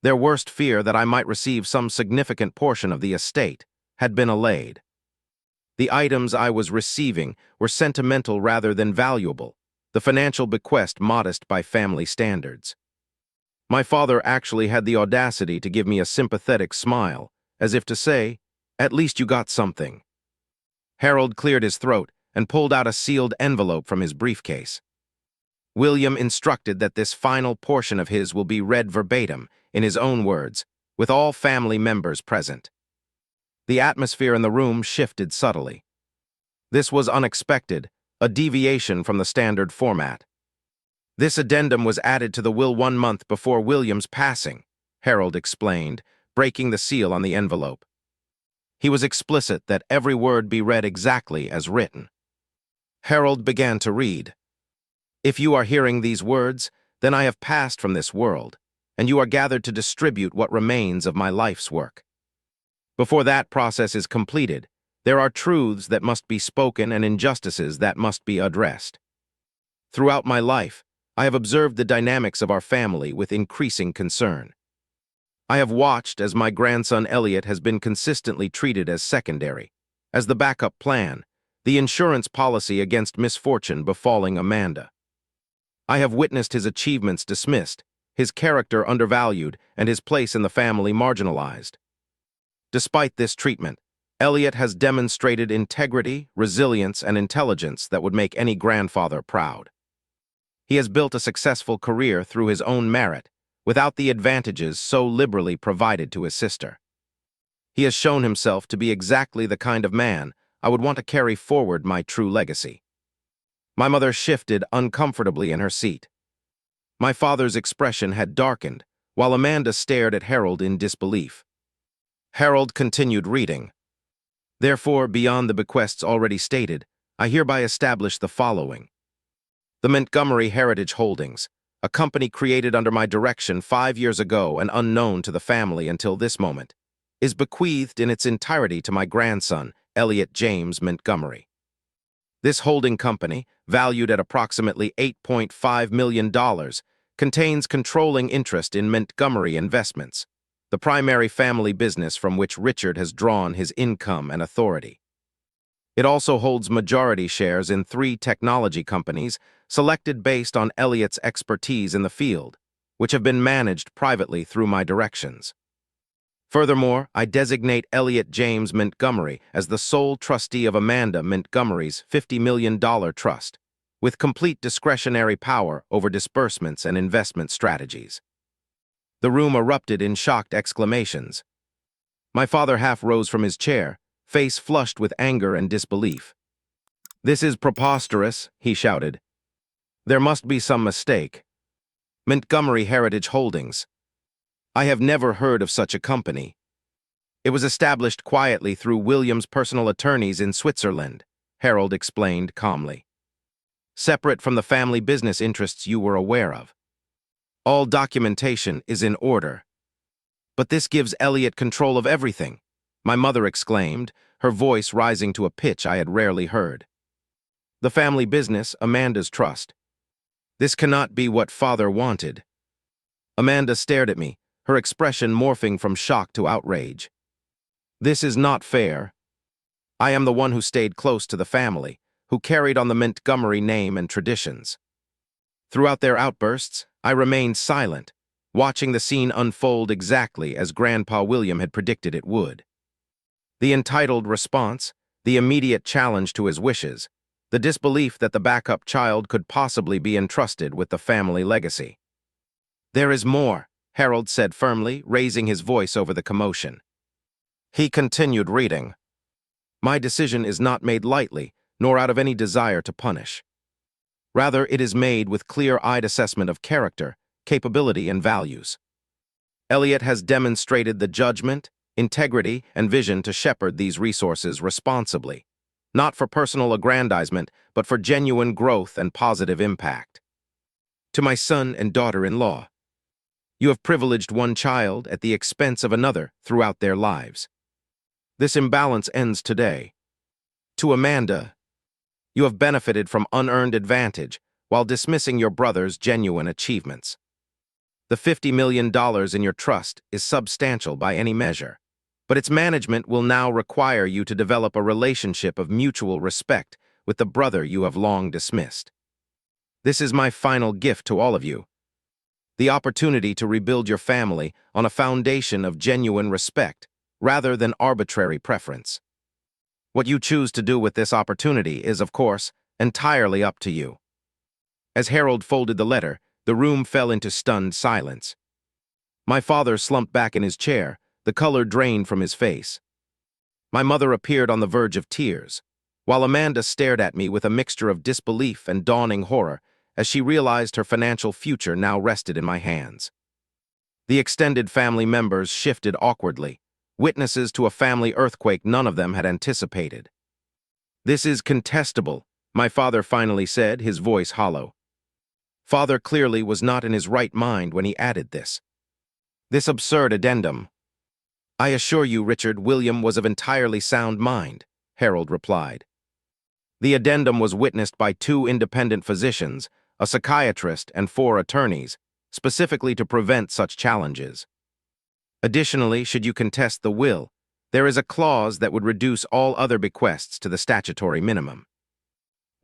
Their worst fear that I might receive some significant portion of the estate had been allayed. The items I was receiving were sentimental rather than valuable, the financial bequest modest by family standards. My father actually had the audacity to give me a sympathetic smile, as if to say, "At least you got something." Harold cleared his throat and pulled out a sealed envelope from his briefcase. William instructed that this final portion of his will be read verbatim, in his own words, with all family members present. The atmosphere in the room shifted subtly. This was unexpected, a deviation from the standard format. This addendum was added to the will 1 month before William's passing, Harold explained, breaking the seal on the envelope. He was explicit that every word be read exactly as written. Harold began to read. If you are hearing these words, then I have passed from this world, and you are gathered to distribute what remains of my life's work. Before that process is completed, there are truths that must be spoken and injustices that must be addressed. Throughout my life, I have observed the dynamics of our family with increasing concern. I have watched as my grandson Elliot has been consistently treated as secondary, as the backup plan, the insurance policy against misfortune befalling Amanda. I have witnessed his achievements dismissed, his character undervalued, and his place in the family marginalized. Despite this treatment, Elliot has demonstrated integrity, resilience, and intelligence that would make any grandfather proud. He has built a successful career through his own merit, without the advantages so liberally provided to his sister. He has shown himself to be exactly the kind of man I would want to carry forward my true legacy. My mother shifted uncomfortably in her seat. My father's expression had darkened, while Amanda stared at Harold in disbelief. Harold continued reading. Therefore, beyond the bequests already stated, I hereby establish the following. The Montgomery Heritage Holdings, a company created under my direction 5 years ago and unknown to the family until this moment, is bequeathed in its entirety to my grandson, Elliot James Montgomery. This holding company, valued at approximately $8.5 million, contains controlling interest in Montgomery Investments, the primary family business from which Richard has drawn his income and authority. It also holds majority shares in 3 technology companies selected based on Elliot's expertise in the field, which have been managed privately through my directions. Furthermore, I designate Elliot James Montgomery as the sole trustee of Amanda Montgomery's $50 million trust, with complete discretionary power over disbursements and investment strategies. The room erupted in shocked exclamations. My father half rose from his chair, face flushed with anger and disbelief. "This is preposterous," he shouted. "There must be some mistake. Montgomery Heritage Holdings. I have never heard of such a company. It was established quietly through William's personal attorneys in Switzerland," Harold explained calmly. "Separate from the family business interests you were aware of. All documentation is in order." "But this gives Elliot control of everything," my mother exclaimed, her voice rising to a pitch I had rarely heard. "The family business, Amanda's trust. This cannot be what father wanted." Amanda stared at me, her expression morphing from shock to outrage. "This is not fair. I am the one who stayed close to the family, who carried on the Montgomery name and traditions." Throughout their outbursts, I remained silent, watching the scene unfold exactly as Grandpa William had predicted it would. The entitled response, the immediate challenge to his wishes, the disbelief that the backup child could possibly be entrusted with the family legacy. "There is more," Harold said firmly, raising his voice over the commotion. He continued reading. "My decision is not made lightly, nor out of any desire to punish. Rather, it is made with clear-eyed assessment of character, capability, and values. Elliot has demonstrated the judgment, integrity, and vision to shepherd these resources responsibly, not for personal aggrandizement, but for genuine growth and positive impact. To my son and daughter-in-law, you have privileged one child at the expense of another throughout their lives. This imbalance ends today. To Amanda, you have benefited from unearned advantage while dismissing your brother's genuine achievements. The $50 million in your trust is substantial by any measure, but its management will now require you to develop a relationship of mutual respect with the brother you have long dismissed. This is my final gift to all of you. The opportunity to rebuild your family on a foundation of genuine respect, rather than arbitrary preference. What you choose to do with this opportunity is, of course, entirely up to you." As Harold folded the letter, the room fell into stunned silence. My father slumped back in his chair, the color drained from his face. My mother appeared on the verge of tears, while Amanda stared at me with a mixture of disbelief and dawning horror as she realized her financial future now rested in my hands. The extended family members shifted awkwardly, witnesses to a family earthquake none of them had anticipated. "This is contestable," my father finally said, his voice hollow. Father clearly was not in his right mind when he added this. "This absurd addendum." "I assure you, Richard, William was of entirely sound mind," Harold replied. "The addendum was witnessed by 2 independent physicians, a psychiatrist, and 4 attorneys, specifically to prevent such challenges. Additionally, should you contest the will, there is a clause that would reduce all other bequests to the statutory minimum.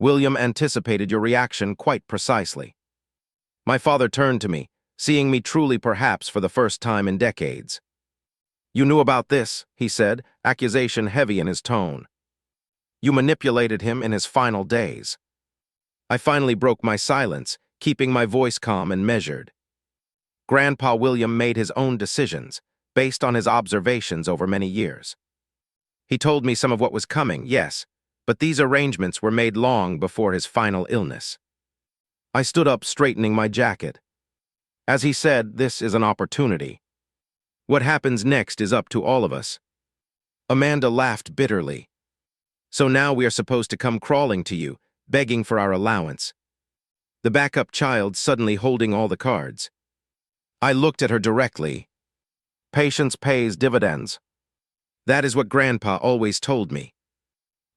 William anticipated your reaction quite precisely." My father turned to me, seeing me truly perhaps for the first time in decades. "You knew about this," he said, accusation heavy in his tone. "You manipulated him in his final days." I finally broke my silence, keeping my voice calm and measured. Grandpa William made his own decisions, based on his observations over many years. He told me some of what was coming, yes, but these arrangements were made long before his final illness. I stood up, straightening my jacket. As he said, this is an opportunity. What happens next is up to all of us. Amanda laughed bitterly. "So now we are supposed to come crawling to you, begging for our allowance. the backup child suddenly holding all the cards. I looked at her directly. Patience pays dividends. That is what Grandpa always told me.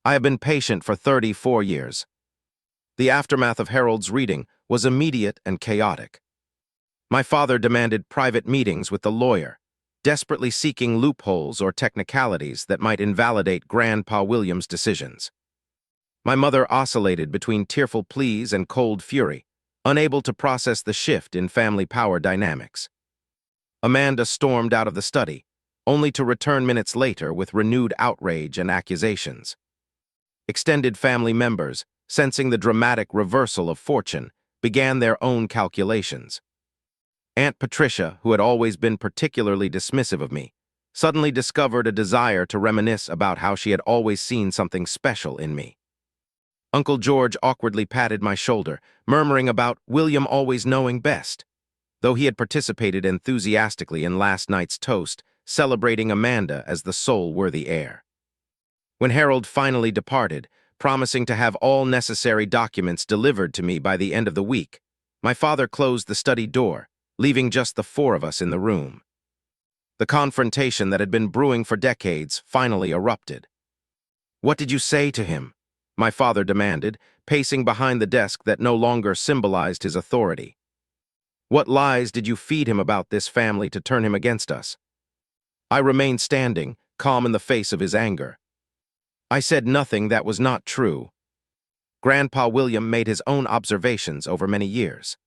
I have been patient for 34 years. The aftermath of Harold's reading was immediate and chaotic. My father demanded private meetings with the lawyer, desperately seeking loopholes or technicalities that might invalidate Grandpa William's decisions. My mother oscillated between tearful pleas and cold fury, unable to process the shift in family power dynamics. Amanda stormed out of the study, only to return minutes later with renewed outrage and accusations. Extended family members, sensing the dramatic reversal of fortune, began their own calculations. Aunt Patricia, who had always been particularly dismissive of me, suddenly discovered a desire to reminisce about how she had always seen something special in me. Uncle George awkwardly patted my shoulder, murmuring about William always knowing best, though he had participated enthusiastically in last night's toast, celebrating Amanda as the sole worthy heir. When Harold finally departed, promising to have all necessary documents delivered to me by the end of the week, my father closed the study door, leaving just the four of us in the room. The confrontation that had been brewing for decades finally erupted. "What did you say to him?" my father demanded, pacing behind the desk that no longer symbolized his authority. "What lies did you feed him about this family to turn him against us?" I remained standing, calm in the face of his anger. "I said nothing that was not true. Grandpa William made his own observations over many years."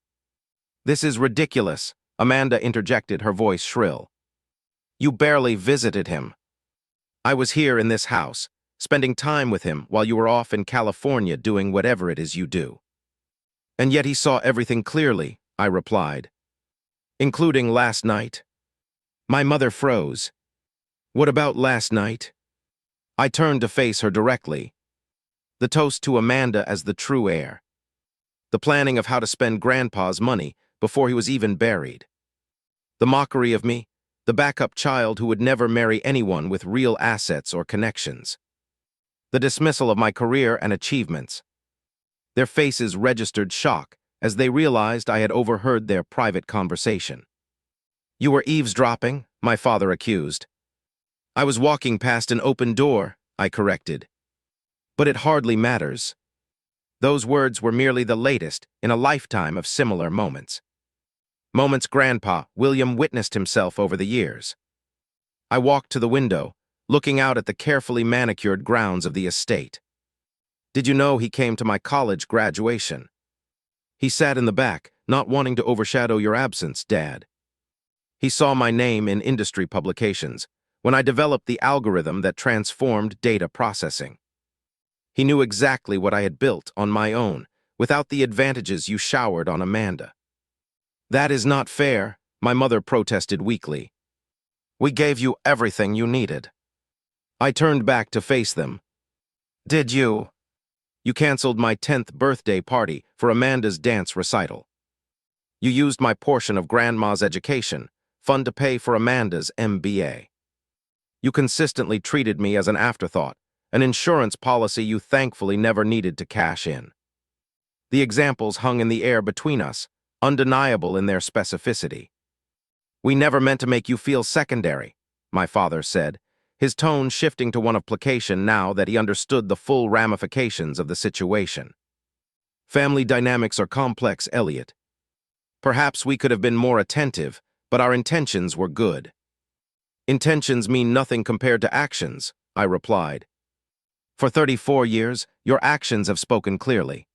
"This is ridiculous," Amanda interjected, her voice shrill. "You barely visited him. I was here in this house, spending time with him while you were off in California doing whatever it is you do." "And yet he saw everything clearly," I replied. "Including last night." My mother froze. "What about last night?" I turned to face her directly. The toast to Amanda as the true heir. The planning of how to spend Grandpa's money before he was even buried. The mockery of me, the backup child who would never marry anyone with real assets or connections. The dismissal of my career and achievements. Their faces registered shock as they realized I had overheard their private conversation. "You were eavesdropping," my father accused. "I was walking past an open door," I corrected. "But it hardly matters." Those words were merely the latest in a lifetime of similar moments. Moments Grandpa William witnessed himself over the years. I walked to the window, looking out at the carefully manicured grounds of the estate. "Did you know he came to my college graduation?" "He sat in the back, not wanting to overshadow your absence, Dad." "He saw my name in industry publications when I developed the algorithm that transformed data processing. He knew exactly what I had built on my own, without the advantages you showered on Amanda." "That is not fair," my mother protested weakly. "We gave you everything you needed." I turned back to face them. "Did you? You canceled my 10th birthday party for Amanda's dance recital. You used my portion of Grandma's education fund to pay for Amanda's MBA. You consistently treated me as an afterthought, an insurance policy you thankfully never needed to cash in." The examples hung in the air between us, undeniable in their specificity. "We never meant to make you feel secondary," my father said, his tone shifting to one of placation now that he understood the full ramifications of the situation. "Family dynamics are complex, Elliot. Perhaps we could have been more attentive, but our intentions were good." "Intentions mean nothing compared to actions," I replied. "For 34 years, your actions have spoken clearly.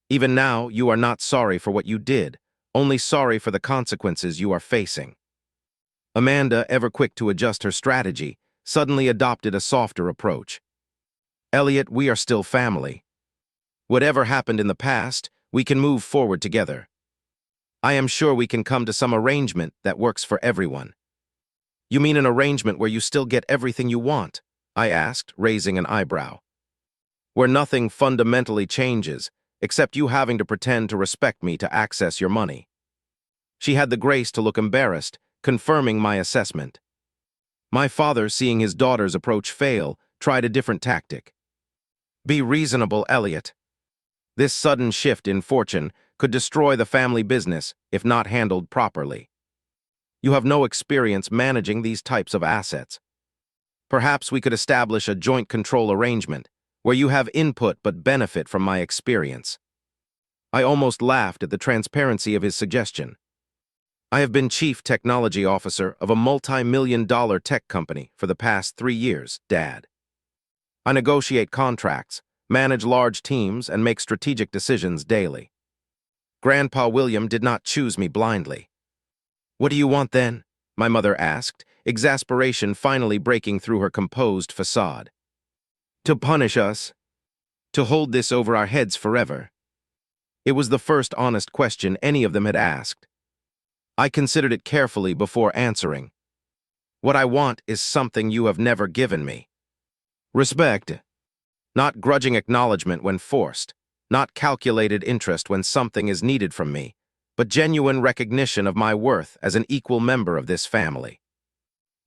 Even now, you are not sorry for what you did, only sorry for the consequences you are facing." Amanda, ever quick to adjust her strategy, suddenly adopted a softer approach. "Elliot, we are still family. Whatever happened in the past, we can move forward together. I am sure we can come to some arrangement that works for everyone." "You mean an arrangement where you still get everything you want?" I asked, raising an eyebrow. "Where nothing fundamentally changes, except you having to pretend to respect me to access your money." She had the grace to look embarrassed, confirming my assessment. My father, seeing his daughter's approach fail, tried a different tactic. "Be reasonable, Elliot. This sudden shift in fortune could destroy the family business if not handled properly. You have no experience managing these types of assets. Perhaps we could establish a joint control arrangement where you have input but benefit from my experience. I almost laughed at the transparency of his suggestion. I have been chief technology officer of a multi-million-dollar tech company for the past 3 years, Dad. I negotiate contracts, manage large teams, and make strategic decisions daily. Grandpa William did not choose me blindly. "What do you want then?" my mother asked, exasperation finally breaking through her composed facade. "To punish us? To hold this over our heads forever?" It was the first honest question any of them had asked. I considered it carefully before answering. "What I want is something you have never given me. Respect. Not grudging acknowledgement when forced, not calculated interest when something is needed from me, but genuine recognition of my worth as an equal member of this family."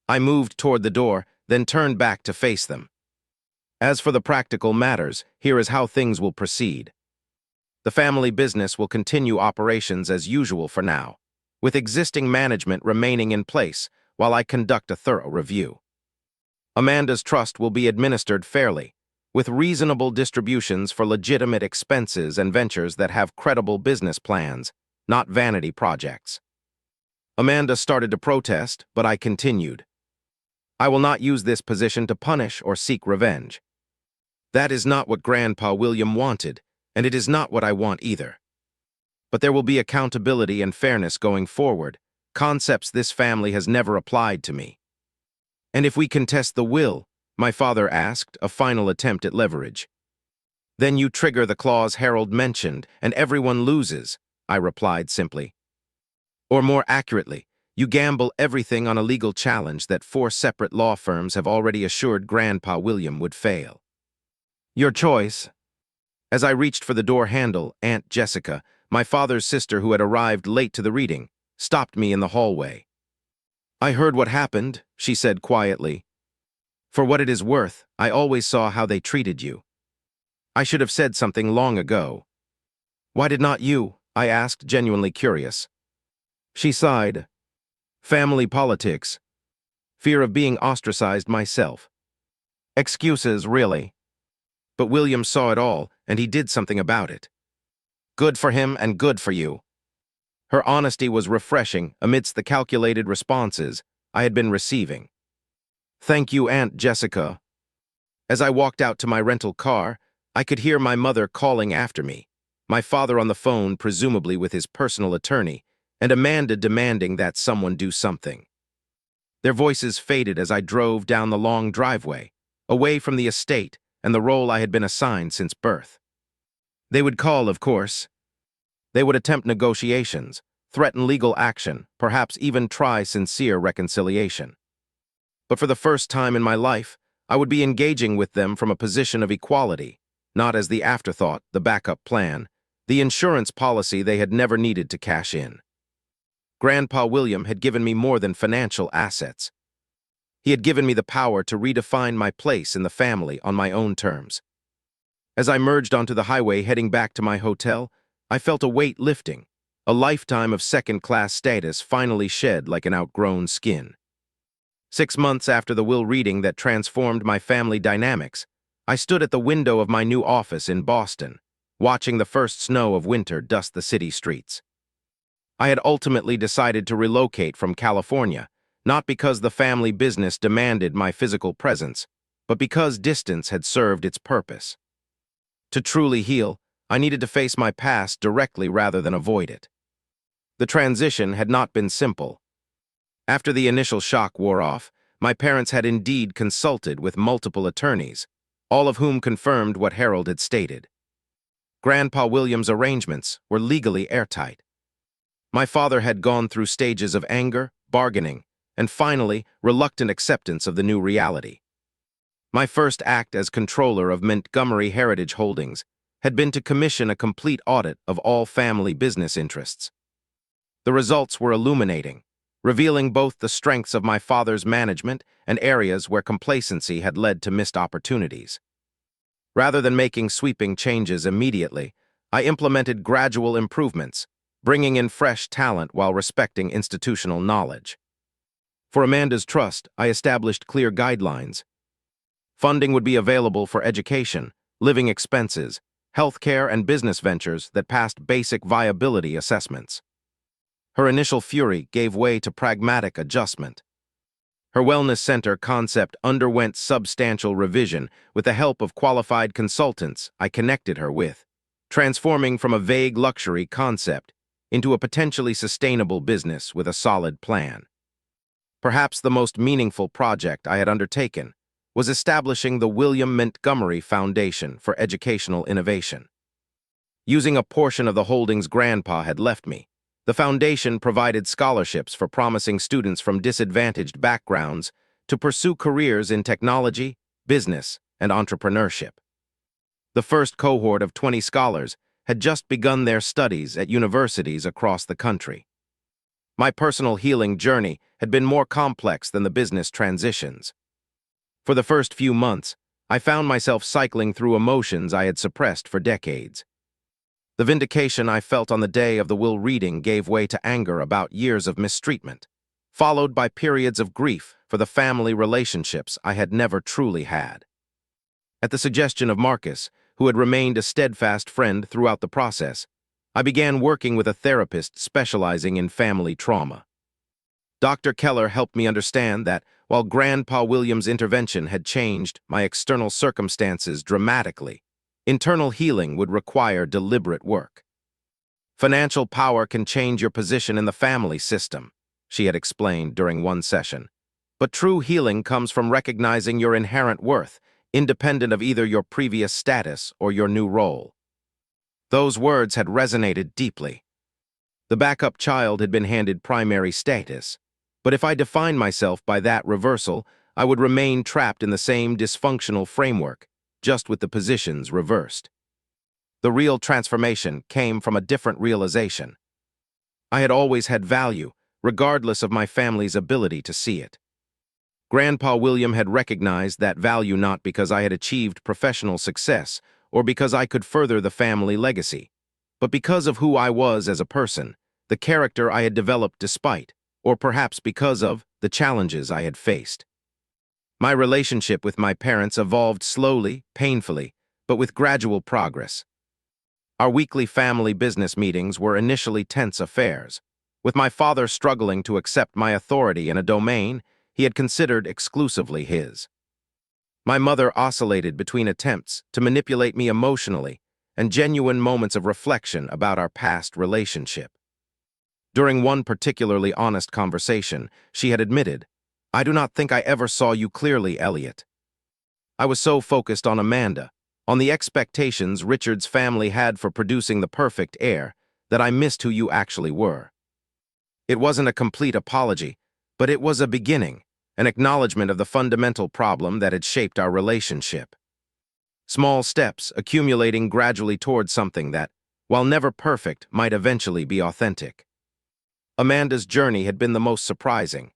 I moved toward the door, then turned back to face them. As for the practical matters, here is how things will proceed. The family business will continue operations as usual for now, with existing management remaining in place while I conduct a thorough review. Amanda's trust will be administered fairly, with reasonable distributions for legitimate expenses and ventures that have credible business plans, not vanity projects. Amanda started to protest, but I continued. I will not use this position to punish or seek revenge. That is not what Grandpa William wanted, and it is not what I want either. But there will be accountability and fairness going forward, concepts this family has never applied to me. "And if we contest the will," my father asked, a final attempt at leverage. "Then you trigger the clause Harold mentioned, and everyone loses," I replied simply. "Or more accurately, you gamble everything on a legal challenge that 4 separate law firms have already assured Grandpa William would fail. Your choice." As I reached for the door handle, Aunt Jessica, my father's sister who had arrived late to the reading, stopped me in the hallway. "I heard what happened," she said quietly. "For what it is worth, I always saw how they treated you. I should have said something long ago." "Why did not you?" I asked, genuinely curious. She sighed. "Family politics. Fear of being ostracized myself. Excuses, really. But William saw it all, and he did something about it. Good for him and good for you." Her honesty was refreshing amidst the calculated responses I had been receiving. "Thank you, Aunt Jessica." As I walked out to my rental car, I could hear my mother calling after me, my father on the phone presumably with his personal attorney, and Amanda demanding that someone do something. Their voices faded as I drove down the long driveway, away from the estate and the role I had been assigned since birth. They would call, of course. They would attempt negotiations, threaten legal action, perhaps even try sincere reconciliation. But for the first time in my life, I would be engaging with them from a position of equality, not as the afterthought, the backup plan, the insurance policy they had never needed to cash in. Grandpa William had given me more than financial assets. He had given me the power to redefine my place in the family on my own terms. As I merged onto the highway heading back to my hotel, I felt a weight lifting, a lifetime of second-class status finally shed like an outgrown skin. 6 months after the will reading that transformed my family dynamics, I stood at the window of my new office in Boston, watching the first snow of winter dust the city streets. I had ultimately decided to relocate from California, not because the family business demanded my physical presence, but because distance had served its purpose. To truly heal, I needed to face my past directly rather than avoid it. The transition had not been simple. After the initial shock wore off, my parents had indeed consulted with multiple attorneys, all of whom confirmed what Harold had stated. Grandpa William's arrangements were legally airtight. My father had gone through stages of anger, bargaining, and finally, reluctant acceptance of the new reality. My first act as controller of Montgomery Heritage Holdings had been to commission a complete audit of all family business interests. The results were illuminating, revealing both the strengths of my father's management and areas where complacency had led to missed opportunities. Rather than making sweeping changes immediately, I implemented gradual improvements, bringing in fresh talent while respecting institutional knowledge. For Amanda's trust, I established clear guidelines. Funding would be available for education, living expenses, healthcare, and business ventures that passed basic viability assessments. Her initial fury gave way to pragmatic adjustment. Her wellness center concept underwent substantial revision with the help of qualified consultants I connected her with, transforming from a vague luxury concept into a potentially sustainable business with a solid plan. Perhaps the most meaningful project I had undertaken was establishing the William Montgomery Foundation for Educational Innovation. Using a portion of the holdings Grandpa had left me, the foundation provided scholarships for promising students from disadvantaged backgrounds to pursue careers in technology, business, and entrepreneurship. The first cohort of 20 scholars had just begun their studies at universities across the country. My personal healing journey had been more complex than the business transitions. For the first few months, I found myself cycling through emotions I had suppressed for decades. The vindication I felt on the day of the will reading gave way to anger about years of mistreatment, followed by periods of grief for the family relationships I had never truly had. At the suggestion of Marcus, who had remained a steadfast friend throughout the process, I began working with a therapist specializing in family trauma. Dr. Keller helped me understand that while Grandpa William's intervention had changed my external circumstances dramatically, internal healing would require deliberate work. Financial power can change your position in the family system, she had explained during one session. But true healing comes from recognizing your inherent worth, independent of either your previous status or your new role. Those words had resonated deeply. The backup child had been handed primary status, but if I defined myself by that reversal, I would remain trapped in the same dysfunctional framework, just with the positions reversed. The real transformation came from a different realization. I had always had value, regardless of my family's ability to see it. Grandpa William had recognized that value not because I had achieved professional success or because I could further the family legacy, but because of who I was as a person, the character I had developed despite, or perhaps because of, the challenges I had faced. My relationship with my parents evolved slowly, painfully, but with gradual progress. Our weekly family business meetings were initially tense affairs, with my father struggling to accept my authority in a domain he had considered exclusively his. My mother oscillated between attempts to manipulate me emotionally and genuine moments of reflection about our past relationship. During one particularly honest conversation, she had admitted, "I do not think I ever saw you clearly, Elliot. I was so focused on Amanda, on the expectations Richard's family had for producing the perfect heir, that I missed who you actually were." It wasn't a complete apology, but it was a beginning, an acknowledgement of the fundamental problem that had shaped our relationship. Small steps accumulating gradually towards something that, while never perfect, might eventually be authentic. Amanda's journey had been the most surprising.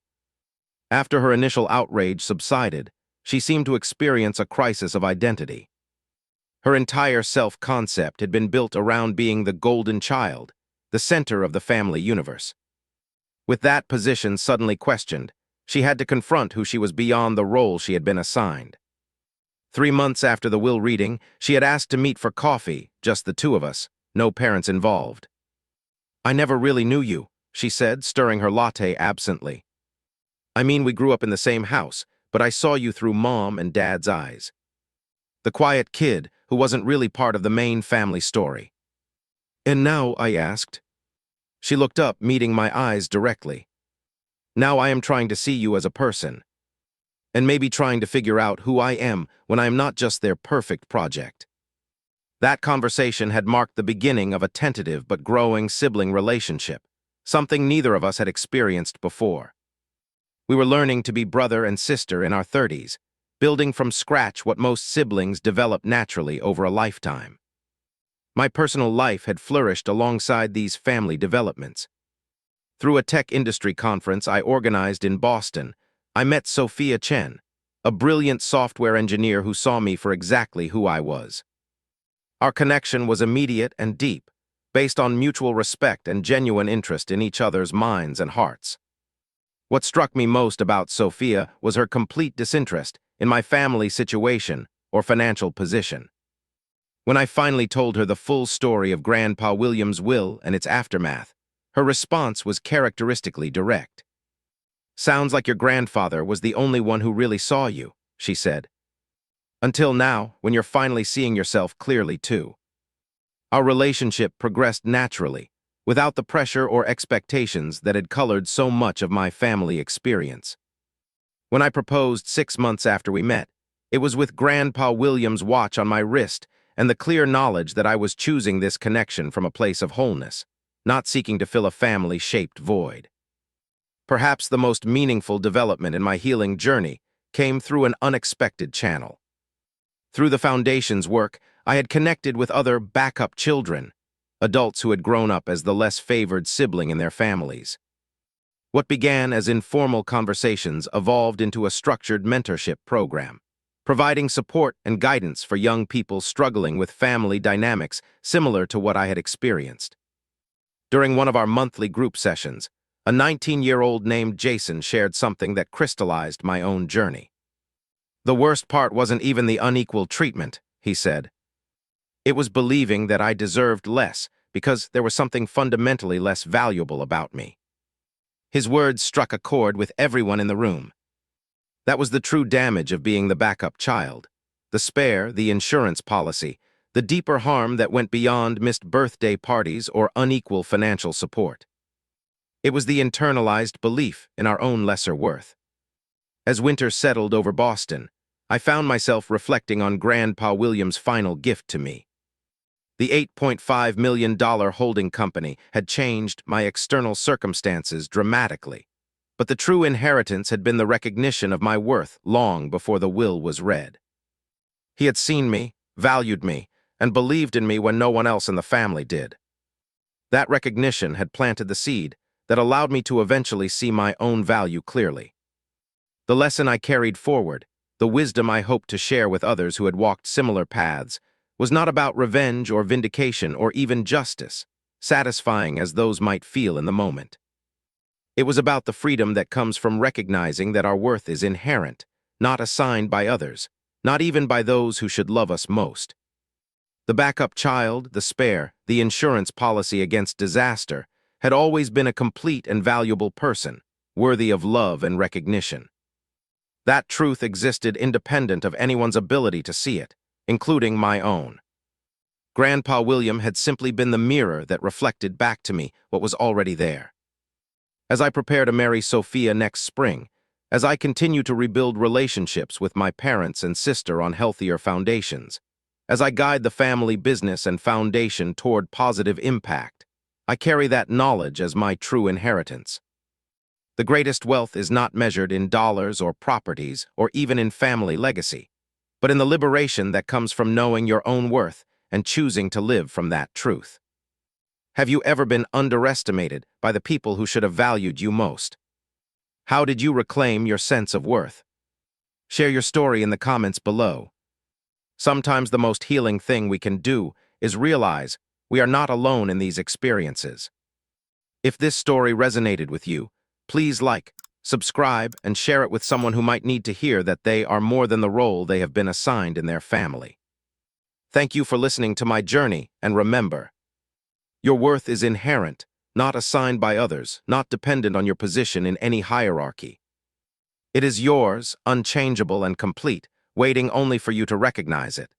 After her initial outrage subsided, she seemed to experience a crisis of identity. Her entire self-concept had been built around being the golden child, the center of the family universe. With that position suddenly questioned, she had to confront who she was beyond the role she had been assigned. 3 months after the will reading, she had asked to meet for coffee, just the two of us, no parents involved. "I never really knew you," she said, stirring her latte absently. "I mean, we grew up in the same house, but I saw you through Mom and Dad's eyes. The quiet kid who wasn't really part of the main family story." "And now?" I asked. She looked up, meeting my eyes directly. "Now I am trying to see you as a person, and maybe trying to figure out who I am when I am not just their perfect project." That conversation had marked the beginning of a tentative but growing sibling relationship, something neither of us had experienced before. We were learning to be brother and sister in our 30s, building from scratch what most siblings develop naturally over a lifetime. My personal life had flourished alongside these family developments. Through a tech industry conference I organized in Boston, I met Sophia Chen, a brilliant software engineer who saw me for exactly who I was. Our connection was immediate and deep, based on mutual respect and genuine interest in each other's minds and hearts. What struck me most about Sophia was her complete disinterest in my family situation or financial position. When I finally told her the full story of Grandpa William's will and its aftermath, her response was characteristically direct. "Sounds like your grandfather was the only one who really saw you," she said. "Until now, when you're finally seeing yourself clearly too." Our relationship progressed naturally, without the pressure or expectations that had colored so much of my family experience. When I proposed 6 months after we met, it was with Grandpa William's watch on my wrist and the clear knowledge that I was choosing this connection from a place of wholeness, not seeking to fill a family-shaped void. Perhaps the most meaningful development in my healing journey came through an unexpected channel. Through the Foundation's work, I had connected with other backup children, adults who had grown up as the less favored sibling in their families. What began as informal conversations evolved into a structured mentorship program, providing support and guidance for young people struggling with family dynamics similar to what I had experienced. During one of our monthly group sessions, a 19-year-old named Jason shared something that crystallized my own journey. "The worst part wasn't even the unequal treatment," he said. "It was believing that I deserved less because there was something fundamentally less valuable about me." His words struck a chord with everyone in the room. That was the true damage of being the backup child. The spare, the insurance policy, the deeper harm that went beyond missed birthday parties or unequal financial support. It was the internalized belief in our own lesser worth. As winter settled over Boston, I found myself reflecting on Grandpa William's final gift to me. The $8.5 million holding company had changed my external circumstances dramatically, but the true inheritance had been the recognition of my worth long before the will was read. He had seen me, valued me, and believed in me when no one else in the family did. That recognition had planted the seed that allowed me to eventually see my own value clearly. The lesson I carried forward, the wisdom I hoped to share with others who had walked similar paths, was not about revenge or vindication or even justice, satisfying as those might feel in the moment. It was about the freedom that comes from recognizing that our worth is inherent, not assigned by others, not even by those who should love us most. The backup child, the spare, the insurance policy against disaster, had always been a complete and valuable person, worthy of love and recognition. That truth existed independent of anyone's ability to see it, including my own. Grandpa William had simply been the mirror that reflected back to me what was already there. As I prepare to marry Sophia next spring, as I continue to rebuild relationships with my parents and sister on healthier foundations, as I guide the family business and foundation toward positive impact, I carry that knowledge as my true inheritance. The greatest wealth is not measured in dollars or properties or even in family legacy, but in the liberation that comes from knowing your own worth and choosing to live from that truth. Have you ever been underestimated by the people who should have valued you most? How did you reclaim your sense of worth? Share your story in the comments below. Sometimes the most healing thing we can do is realize we are not alone in these experiences. If this story resonated with you, please like, subscribe, and share it with someone who might need to hear that they are more than the role they have been assigned in their family. Thank you for listening to my journey, and remember, your worth is inherent, not assigned by others, not dependent on your position in any hierarchy. It is yours, unchangeable and complete, waiting only for you to recognize it.